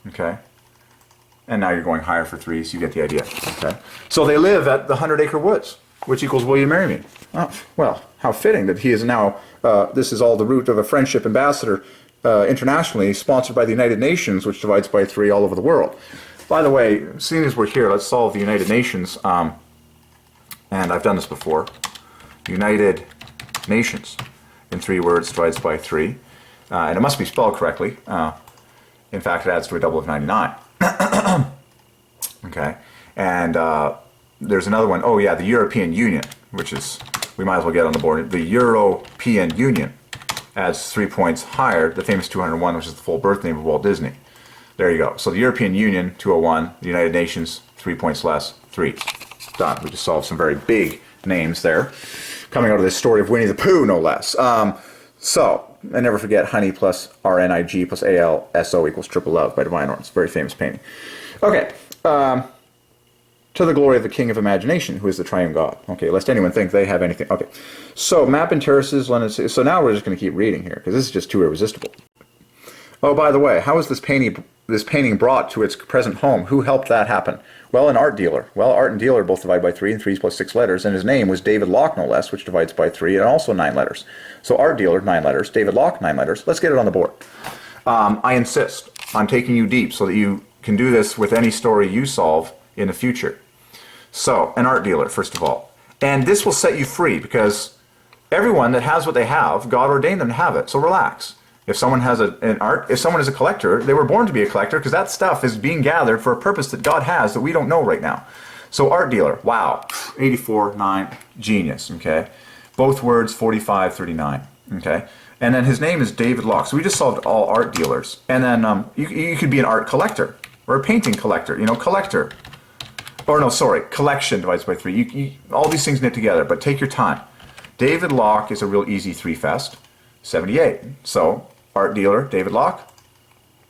B: Okay. And now you're going higher for 3, so you get the idea. Okay. So they live at the 100-acre woods, which equals will you marry me? Oh, well, how fitting that he is now, this is all the root of a friendship ambassador internationally, sponsored by the United Nations, which divides by 3 all over the world. By the way, seeing as we're here, let's solve the United Nations. And I've done this before. United Nations, in 3 words, divides by 3. And it must be spelled correctly. In fact, it adds to a double of 99. Okay. And there's another one. Oh, yeah, the European Union, which is, we might as well get on the board. The European Union adds 3 points higher, the famous 201, which is the full birth name of Walt Disney. There you go. So the European Union, 201. The United Nations, 3 points less, 3. Done. We just solved some very big names there. Coming out of this story of Winnie the Pooh, no less. And never forget, honey plus RNIG plus ALSO equals triple love by Divine Ordinance. Very famous painting. Okay. To the glory of the King of Imagination, who is the Triune God. Okay, lest anyone think they have anything. Okay. So, map and terraces. So now we're just going to keep reading here, because this is just too irresistible. Oh, by the way, how was this painting brought to its present home? Who helped that happen? Well, an art dealer. Well, art and dealer both divide by 3, and 3 plus 6 letters, and his name was David Locke, no less, which divides by 3, and also 9 letters. So art dealer, 9 letters. David Locke, 9 letters. Let's get it on the board. I insist on taking you deep so that you can do this with any story you solve in the future. So, an art dealer, first of all. And this will set you free, because everyone that has what they have, God ordained them to have it. So relax. If someone has if someone is a collector, they were born to be a collector, because that stuff is being gathered for a purpose that God has that we don't know right now. So art dealer, wow, 84, 9, genius, okay? Both words, 45, 39, okay? And then his name is David Locke. So we just solved all art dealers. And then you could be an art collector, or a painting collector, collector. Or no, sorry, collection divides by 3. All these things knit together, but take your time. David Locke is a real easy 3-fest, 78. So, art dealer, David Locke,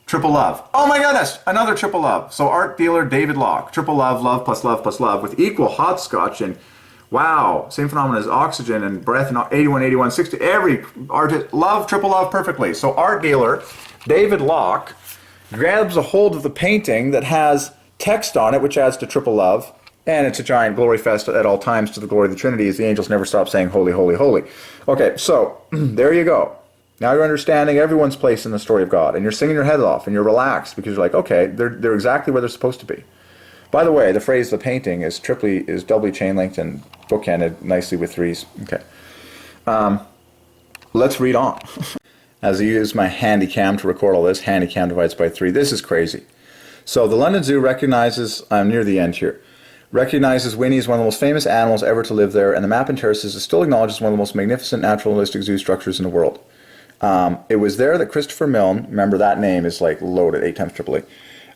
B: triple love. Oh my goodness, another triple love. So art dealer, David Locke, triple love, love plus love plus love, with equal hopscotch and, wow, same phenomenon as oxygen and breath and 81, 81, 60, every artist, love, triple love perfectly. So art dealer, David Locke, grabs a hold of the painting that has text on it, which adds to triple love, and it's a giant glory fest at all times to the glory of the Trinity, as the angels never stop saying holy, holy, holy. Okay, so there you go. Now you're understanding everyone's place in the story of God, and you're singing your head off, and you're relaxed, because you're like, okay, they're exactly where they're supposed to be. By the way, the phrase "the painting" is doubly chain linked and bookended nicely with 3s. Okay, let's read on. As I use my handy cam to record all this, handy cam divides by 3. This is crazy. So the London Zoo recognizes, I'm near the end here, recognizes Winnie as one of the most famous animals ever to live there, and the map and terraces is still acknowledged as one of the most magnificent naturalistic zoo structures in the world. It was there that Christopher Milne, remember that name is like loaded, 8 times triple A,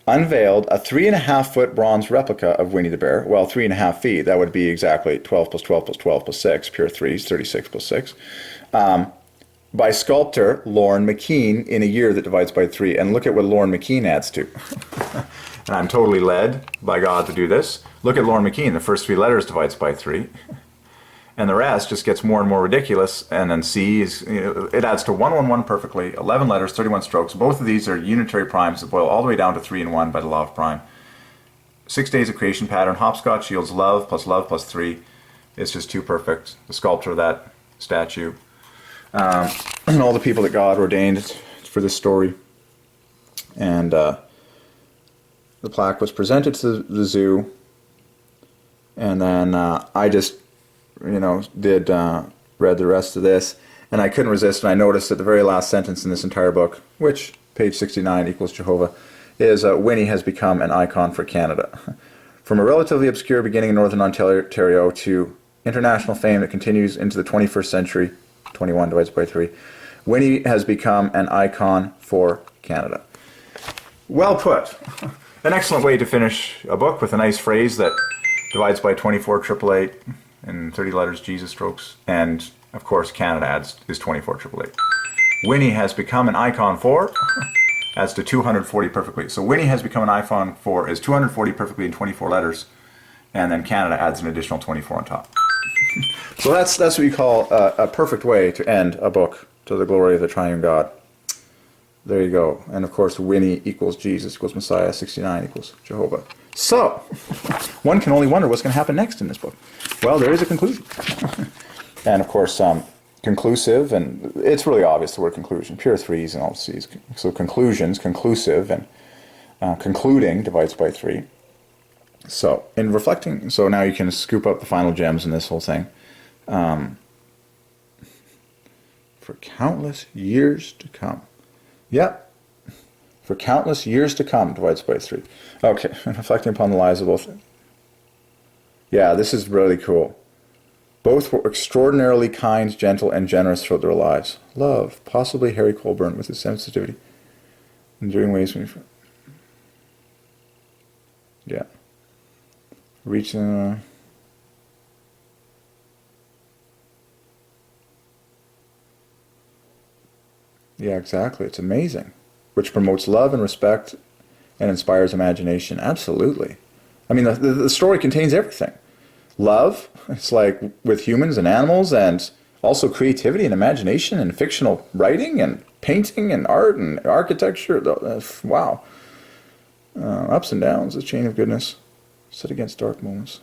B: unveiled a 3.5-foot bronze replica of Winnie the Bear. Well, 3.5 feet, that would be exactly 12 plus 12 plus 12 plus 6, pure 3s, 36 plus 6, by sculptor Lorne McKean in a year that divides by 3. And look at what Lorne McKean adds to. And I'm totally led by God to do this. Look at Lorne McKean, the first 3 letters divides by 3. And the rest just gets more and more ridiculous. And then C is, it adds to 111 perfectly, 11 letters, 31 strokes. Both of these are unitary primes that boil all the way down to 3 and 1 by the law of prime. 6 days of creation pattern. Hopscotch yields love plus 3. It's just too perfect. The sculptor of that statue. And all the people that God ordained for this story. And the plaque was presented to the zoo. And then I just read the rest of this, and I couldn't resist, and I noticed that the very last sentence in this entire book, which, page 69 equals Jehovah, is Winnie has become an icon for Canada. From a relatively obscure beginning in Northern Ontario to international fame that continues into the 21st century, 21 divided by 3, Winnie has become an icon for Canada. Well put. An excellent way to finish a book with a nice phrase that divides by 24, 888, and 30 letters, Jesus strokes, and of course Canada adds is 24, 888. Winnie has become an icon for, adds to 240 perfectly. So Winnie has become an icon for is 240 perfectly in 24 letters, and then Canada adds an additional 24 on top. So that's what you call a perfect way to end a book to the glory of the Triune God. There you go. And of course Winnie equals Jesus equals Messiah, 69 equals Jehovah. So, one can only wonder what's going to happen next in this book. Well, there is a conclusion. And of course, conclusive, and it's really obvious the word conclusion. Pure threes and all C's. So conclusions, conclusive, and concluding divides by 3. So in reflecting, so now you can scoop up the final gems in this whole thing. For countless years to come. Yep. For countless years to come divides by 3. Okay, and reflecting upon the lives of both. Yeah, this is really cool. Both were extraordinarily kind, gentle, and generous throughout their lives. Love, possibly Harry Colburn with his sensitivity. Enduring ways when you... Yeah. Reaching... Yeah, exactly. It's amazing. Which promotes love and respect and inspires imagination. Absolutely. I mean, the story contains everything. Love, it's like with humans and animals, and also creativity and imagination and fictional writing and painting and art and architecture. Wow. Ups and downs, a chain of goodness set against dark moments.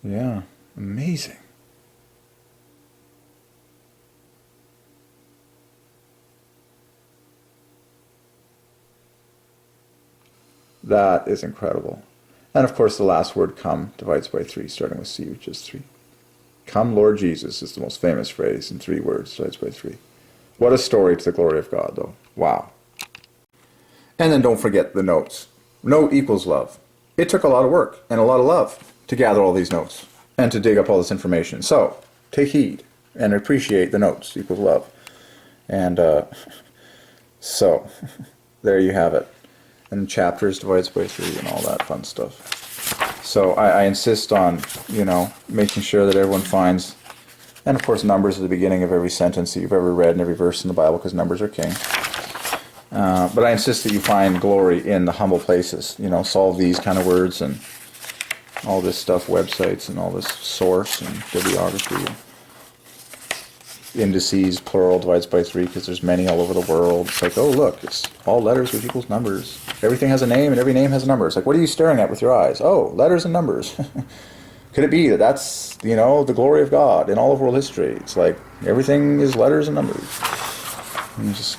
B: Yeah, amazing. That is incredible. And of course the last word, come, divides by 3, starting with C, which is 3. Come, Lord Jesus, is the most famous phrase in 3 words, divides by 3. What a story to the glory of God, though. Wow. And then don't forget the notes. Note equals love. It took a lot of work and a lot of love to gather all these notes and to dig up all this information. So, take heed and appreciate the notes equals love. And so, there you have it. And chapters divides by 3 and all that fun stuff. So I insist on, making sure that everyone finds, and of course numbers at the beginning of every sentence that you've ever read and every verse in the Bible, because numbers are king. But I insist that you find glory in the humble places. Solve these kind of words and all this stuff, websites and all this source and bibliography. Indices, plural, divides by 3 because there's many all over the world. It's like, oh look, it's all letters which equals numbers. Everything has a name and every name has a number. It's like, what are you staring at with your eyes? Oh, letters and numbers. Could it be that that's, the glory of God in all of world history? It's like, everything is letters and numbers. And it's just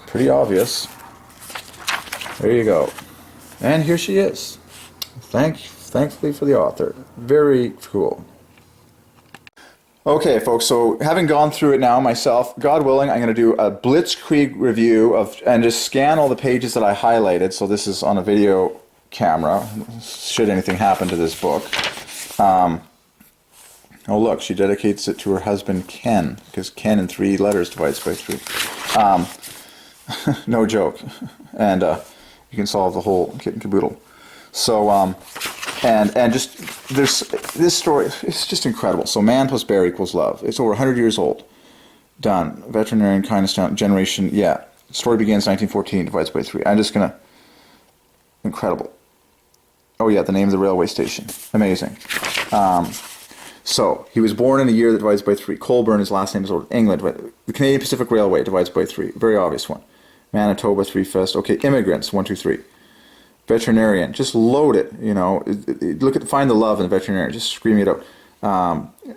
B: pretty obvious. There you go. And here she is. Thankfully for the author. Very cool. Okay, folks, so having gone through it now myself, God willing, I'm going to do a blitzkrieg review and just scan all the pages that I highlighted. So this is on a video camera, should anything happen to this book. Oh, look, she dedicates it to her husband, Ken, because Ken in 3 letters divides by 3. No joke. And you can solve the whole kit and caboodle. So, and just, there's this story, it's just incredible. So man plus bear equals love. It's over 100 years old. Done. Veterinarian kindness generation, yeah. Story begins 1914, divides by 3. I'm just going to, incredible. Oh yeah, the name of the railway station. Amazing. So, he was born in a year that divides by 3. Colburn, his last name is England. The Canadian Pacific Railway divides by 3. Very obvious one. Manitoba, 3 first. Okay, immigrants, 1, 2, 3. Veterinarian, just load it, find the love in the veterinarian, just scream it out.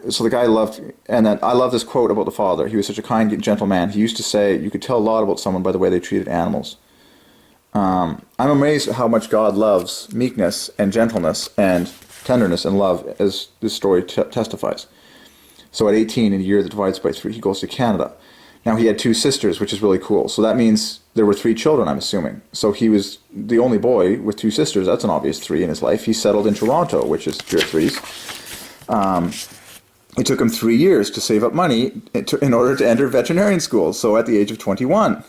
B: So the guy loved, and then I love this quote about the father. He was such a kind, gentle man. He used to say, you could tell a lot about someone by the way they treated animals. I'm amazed at how much God loves meekness and gentleness and tenderness and love, as this story testifies. So at 18, in a year that divides by 3, he goes to Canada. Now he had 2 sisters, which is really cool. So that means there were 3 children, I'm assuming. So he was the only boy with 2 sisters. That's an obvious 3 in his life. He settled in Toronto, which is pure 3s. It took him 3 years to save up money in order to enter veterinarian school. So at the age of 21.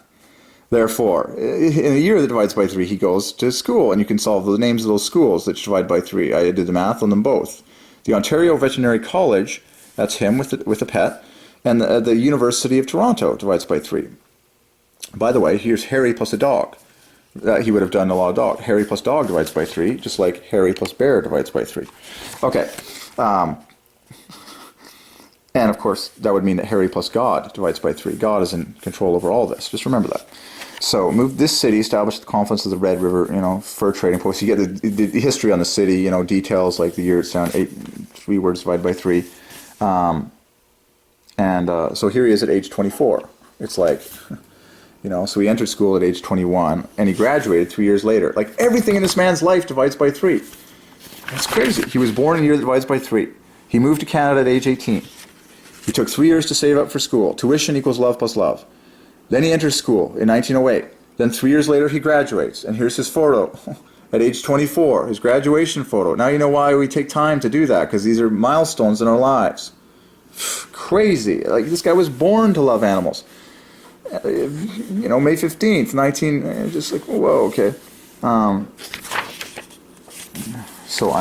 B: Therefore, in a year that divides by 3, he goes to school. And you can solve the names of those schools that divide by 3. I did the math on them both. The Ontario Veterinary College, that's him with the pet. And the University of Toronto divides by 3. By the way, here's Harry plus a dog. He would have done a lot of dog. Harry plus dog divides by 3, just like Harry plus bear divides by 3. Okay. And of course, that would mean that Harry plus God divides by 3. God is in control over all this. Just remember that. So moved this city, established the confluence of the Red River, fur trading post. You get the history on the city, details like the year it's down, 3 words divided by 3. So here he is at age 24. It's like, so he entered school at age 21, and he graduated 3 years later. Like, everything in this man's life divides by 3. That's crazy. He was born in a year that divides by 3. He moved to Canada at age 18. He took 3 years to save up for school. Tuition equals love plus love. Then he enters school in 1908. Then 3 years later he graduates. And here's his photo at age 24, his graduation photo. Now you know why we take time to do that, because these are milestones in our lives. Crazy. Like, this guy was born to love animals. May 15th, just like, whoa, okay. So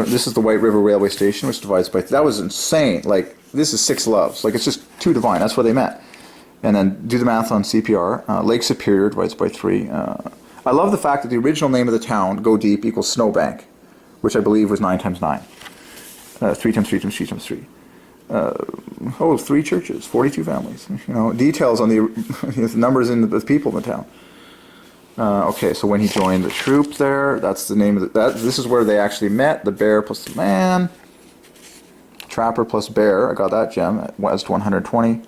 B: this is the White River Railway Station, which divides by, that was insane. Like, this is 6 loves. Like, it's just 2 divine. That's where they met. And then do the math on CPR. Lake Superior divides by 3. I love the fact that the original name of the town, Go Deep, equals Snowbank, which I believe was 9 times 9. 3 times 3 times 3 times 3. 3 churches, 42 families. Details on the numbers in the people in the town. Okay, so when he joined the troop there, that's the name of this is where they actually met, the bear plus the man. Trapper plus bear, I got that gem at West 120.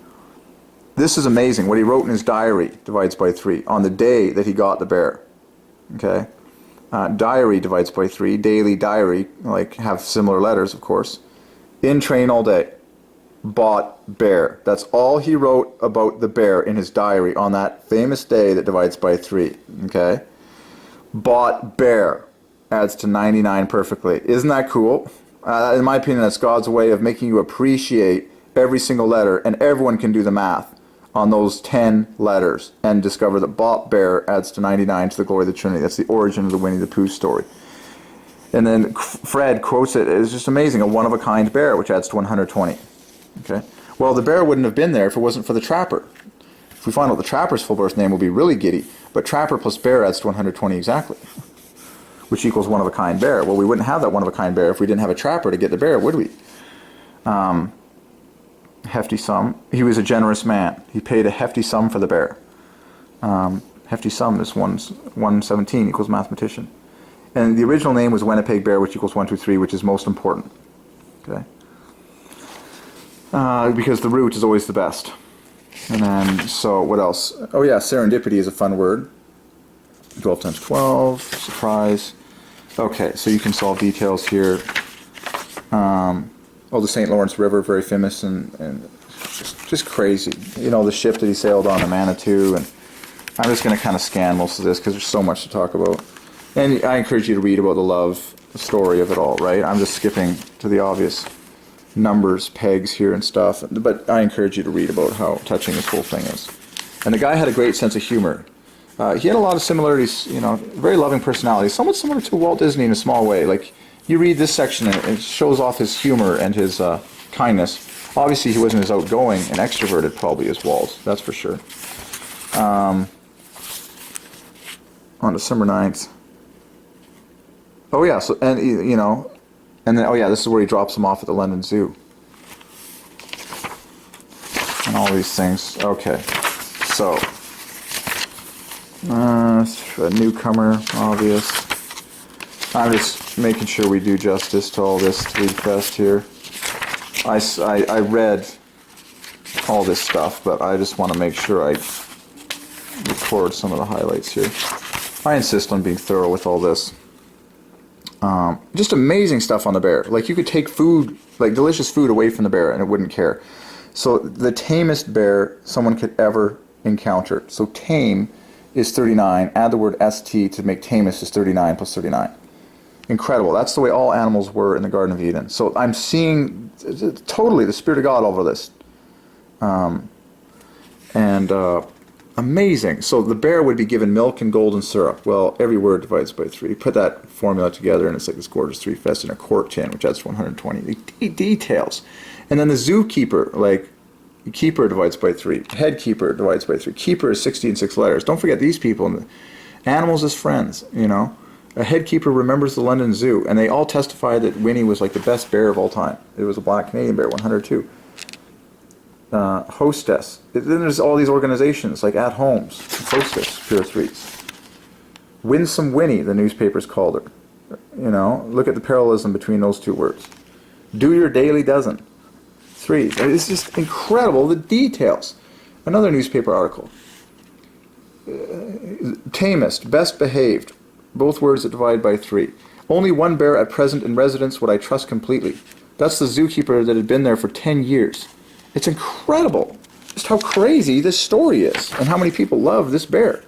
B: This is amazing. What he wrote in his diary divides by 3 on the day that he got the bear. Okay? Diary divides by 3. Daily diary, like, have similar letters, of course. In train all day. Bought bear. That's all he wrote about the bear in his diary on that famous day that divides by 3. Okay? Bought bear adds to 99 perfectly. Isn't that cool? In my opinion, that's God's way of making you appreciate every single letter, and everyone can do the math on those 10 letters and discover that bought bear adds to 99 to the glory of the Trinity. That's the origin of the Winnie the Pooh story. And then Fred quotes it as just amazing, a one-of-a-kind bear, which adds to 120. Okay. Well, the bear wouldn't have been there if it wasn't for the trapper. If we find out the trapper's full birth name, we'll be really giddy. But trapper plus bear adds to 120 exactly, which equals one-of-a-kind bear. Well, we wouldn't have that one-of-a-kind bear if we didn't have a trapper to get the bear, would we? Hefty sum. He was a generous man. He paid a hefty sum for the bear. Hefty sum is 117 equals mathematician. And the original name was Winnipeg Bear, which equals 123, which is most important. Okay. Because the root is always the best. And then, so what else? Oh yeah, serendipity is a fun word. 12 times 12, surprise. Okay, so you can solve details here. The St. Lawrence River, very famous and just crazy. The ship that he sailed on, the Manitou, and I'm just going to kind of scan most of this because there's so much to talk about. And I encourage you to read about the love story of it all, right? I'm just skipping to the obvious numbers, pegs here and stuff, but I encourage you to read about how touching this whole thing is. And the guy had a great sense of humor. He had a lot of similarities, very loving personality, somewhat similar to Walt Disney in a small way. Like, you read this section and it shows off his humor and his kindness. Obviously, he wasn't as outgoing and extroverted probably as Walt, that's for sure. On December 9th. Oh yeah, so, and and then, oh yeah, this is where he drops them off at the London Zoo. And all these things. Okay, so a newcomer, obvious. I'm just making sure we do justice to all this to read fast here. I read all this stuff, but I just want to make sure I record some of the highlights here. I insist on being thorough with all this. Just amazing stuff on the bear. Like, you could take food, like delicious food, away from the bear and it wouldn't care. So the tamest bear someone could ever encounter. So tame is 39. Add the word st to make tamest is 39 plus 39. Incredible. That's the way all animals were in the Garden of Eden. So I'm seeing totally the Spirit of God over this. Amazing. So the bear would be given milk and golden syrup. Well, every word divides by 3. Put that formula together and it's like this gorgeous 3 fest in a quart tin, which adds 120. Details. And then the zookeeper, like, keeper divides by 3. Head keeper divides by 3. Keeper is 60 and 6 letters. Don't forget these people. Animals as friends, A head keeper remembers the London Zoo, and they all testify that Winnie was like the best bear of all time. It was a black Canadian bear, 102.
A: Hostess. Then there's all these organizations like At Homes, Hostess, Pure Threes. Winsome Winnie, the newspapers called her. You know, look at the parallelism between those two words. Do your daily dozen. 3. It's just incredible, the details. Another newspaper article. Tamest, best behaved. Both words that divide by 3. Only one bear at present in residence would I trust completely. That's the zookeeper that had been there for 10 years. It's incredible just how crazy this story is and how many people love this bear.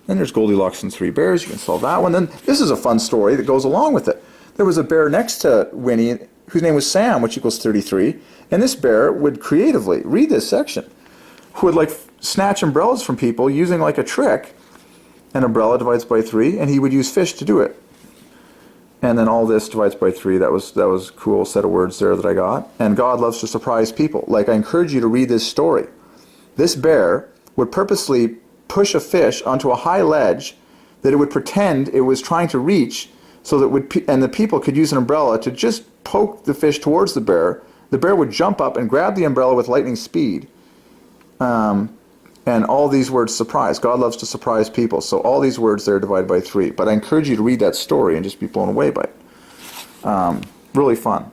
A: Then there's Goldilocks and 3 bears. You can solve that one. Then this is a fun story that goes along with it. There was a bear next to Winnie whose name was Sam, which equals 33. And this bear would creatively, read this section, who would like snatch umbrellas from people using like a trick. An umbrella divides by 3, and he would use fish to do it. And then all this divides by 3. That was a cool set of words there that I got. And God loves to surprise people. Like, I encourage you to read this story. This bear would purposely push a fish onto a high ledge that it would pretend it was trying to reach, so that and the people could use an umbrella to just poke the fish towards the bear. The bear would jump up and grab the umbrella with lightning speed. And all these words surprise. God loves to surprise people. So all these words there divide by 3. But I encourage you to read that story and just be blown away by it. Really fun.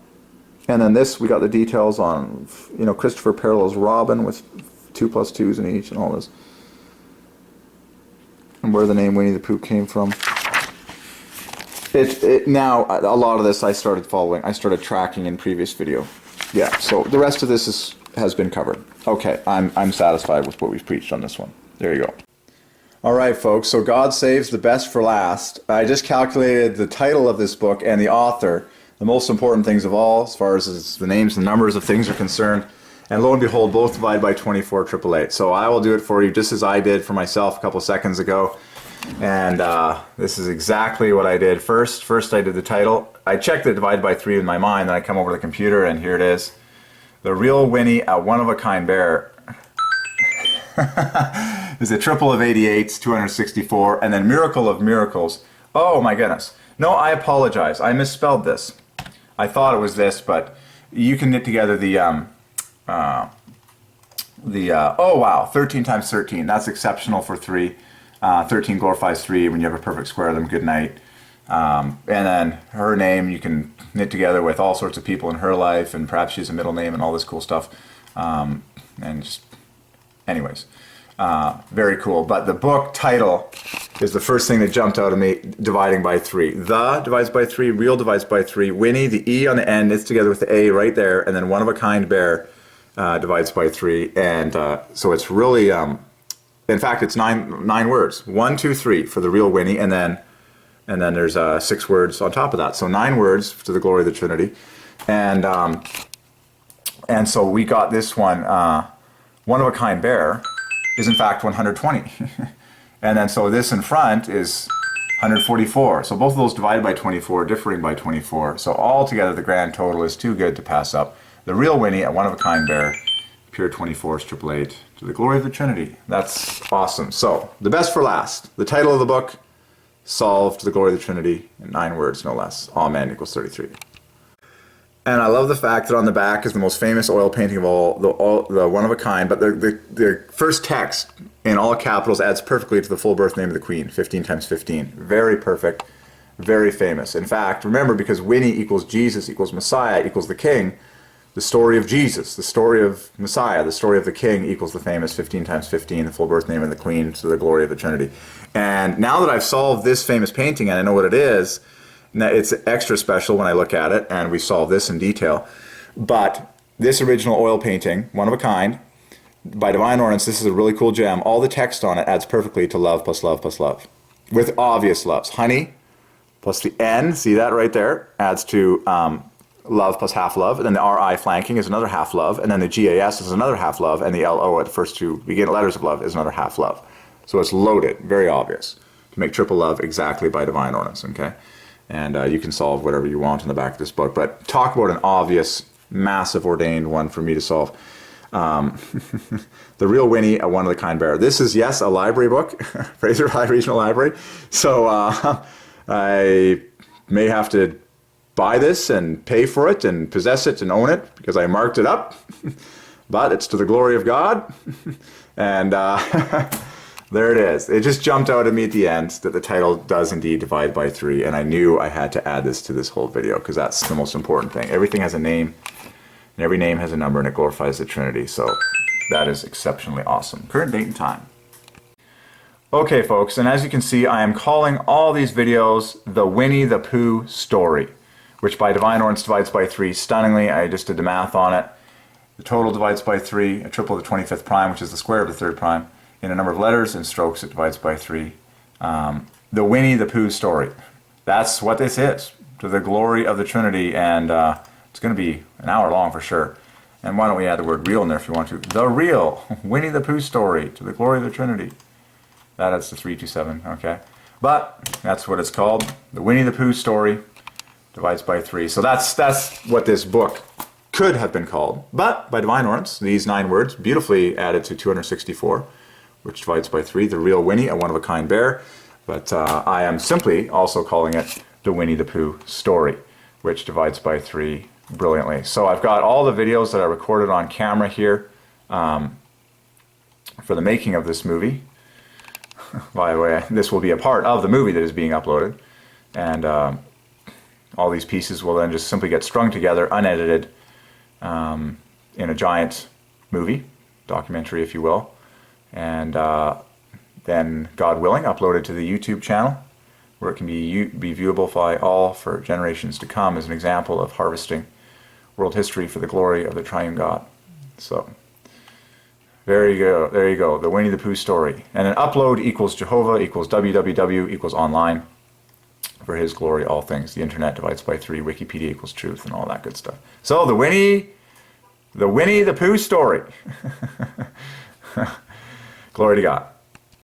A: And then this, we got the details on, you know, Christopher parallels Robin with 2 plus 2s in each and all this. And where the name Winnie the Pooh came from. Now, a lot of this I started following. I started tracking in previous video. Yeah, so the rest of this has been covered. Okay, I'm satisfied with what we've preached on this one. There you go. All right, folks, so God saves the best for last. I just calculated the title of this book and the author, the most important things of all, as far as the names and numbers of things are concerned. And lo and behold, both divide by 24,888. So I will do it for you just as I did for myself a couple seconds ago. And this is exactly what I did. First I did the title. I checked the divide by 3 in my mind, then I come over to the computer, and here it is. The Real Winnie, a one-of-a-kind bear, is a triple of 88s, 264, and then Miracle of Miracles. Oh my goodness. No, I apologize. I misspelled this. I thought it was this, but you can knit together oh wow, 13 times 13. That's exceptional for 3. 13 glorifies 3 when you have a perfect square of them. Good night. And then her name you can knit together with all sorts of people in her life, and perhaps she's a middle name and all this cool stuff. And just, anyways, very cool. But the book title is the first thing that jumped out of me, dividing by 3. The divides by 3, real divides by 3. Winnie, the E on the end, knits together with the A right there, and then one-of-a-kind bear divides by 3. And so it's really, in fact, it's nine words. 1, 2, 3 for the real Winnie, and then there's 6 words on top of that. So 9 words to the glory of the Trinity. And so we got this one, one-of-a-kind bear is in fact 120. And then so this in front is 144. So both of those divided by 24, differing by 24. So altogether the grand total is too good to pass up. The real Winnie, a one-of-a-kind bear, pure 24s, 888, to the glory of the Trinity. That's awesome. So the best for last. The title of the book, solved to the glory of the Trinity, in 9 words, no less. Amen equals 33. And I love the fact that on the back is the most famous oil painting of all, the one of a kind, but the first text in all capitals adds perfectly to the full birth name of the Queen, 15 times 15. Very perfect, very famous. In fact, remember, because Winnie equals Jesus equals Messiah equals the King, the story of Jesus, the story of Messiah, the story of the King equals the famous 15 times 15, the full birth name of the Queen, to the glory of the Trinity. And now that I've solved this famous painting and I know what it is, now it's extra special when I look at it, and we solve this in detail. But this original oil painting, one of a kind, by Divine Ordinance, this is a really cool gem. All the text on it adds perfectly to love plus love plus love, with obvious loves. Honey plus the N, see that right there, adds to love plus half love, and then the RI flanking is another half love, and then the GAS is another half love, and the LO at the first 2 beginning letters of love is another half love. So it's loaded, very obvious, to make triple love exactly by Divine Ordinance, okay? And you can solve whatever you want in the back of this book, but talk about an obvious, massive ordained one for me to solve. The Real Winnie, a one-of-a-kind bear. This is, yes, a library book, Fraser High Regional Library, so I may have to buy this and pay for it and possess it and own it because I marked it up. but it's to the glory of God. And there it is. It just jumped out at me at the end that the title does indeed divide by 3, and I knew I had to add this to this whole video because that's the most important thing. Everything has a name, and every name has a number, and it glorifies the Trinity. So that is exceptionally awesome. Current date and time. Okay, folks, and as you can see, I am calling all these videos the Winnie the Pooh story, which by Divine Ordinance divides by 3. Stunningly, I just did the math on it. The total divides by 3, a triple of the 25th prime, which is the square of the 3rd prime. In a number of letters and strokes, it divides by 3. The Winnie the Pooh story. That's what this is, to the glory of the Trinity, and it's going to be an hour long for sure. And why don't we add the word real in there if you want to. The real Winnie the Pooh story, to the glory of the Trinity. That adds to 327, okay? But that's what it's called. The Winnie the Pooh story divides by 3. So that's what this book could have been called. But by Divine Ordinance, these 9 words, beautifully added to 264, which divides by 3. The real Winnie, a one-of-a-kind bear. But I am simply also calling it the Winnie the Pooh story, which divides by 3 brilliantly. So I've got all the videos that I recorded on camera here for the making of this movie. By the way, this will be a part of the movie that is being uploaded, and all these pieces will then just simply get strung together, unedited, in a giant movie, documentary if you will, and then, God willing, uploaded to the YouTube channel, where it can be viewable by all for generations to come as an example of harvesting world history for the glory of the Triune God. So there you go, the Winnie the Pooh story. And an upload equals Jehovah equals www equals online. For his glory, all things. The internet divides by 3. Wikipedia equals truth and all that good stuff. So the Winnie the Pooh story. Glory to God.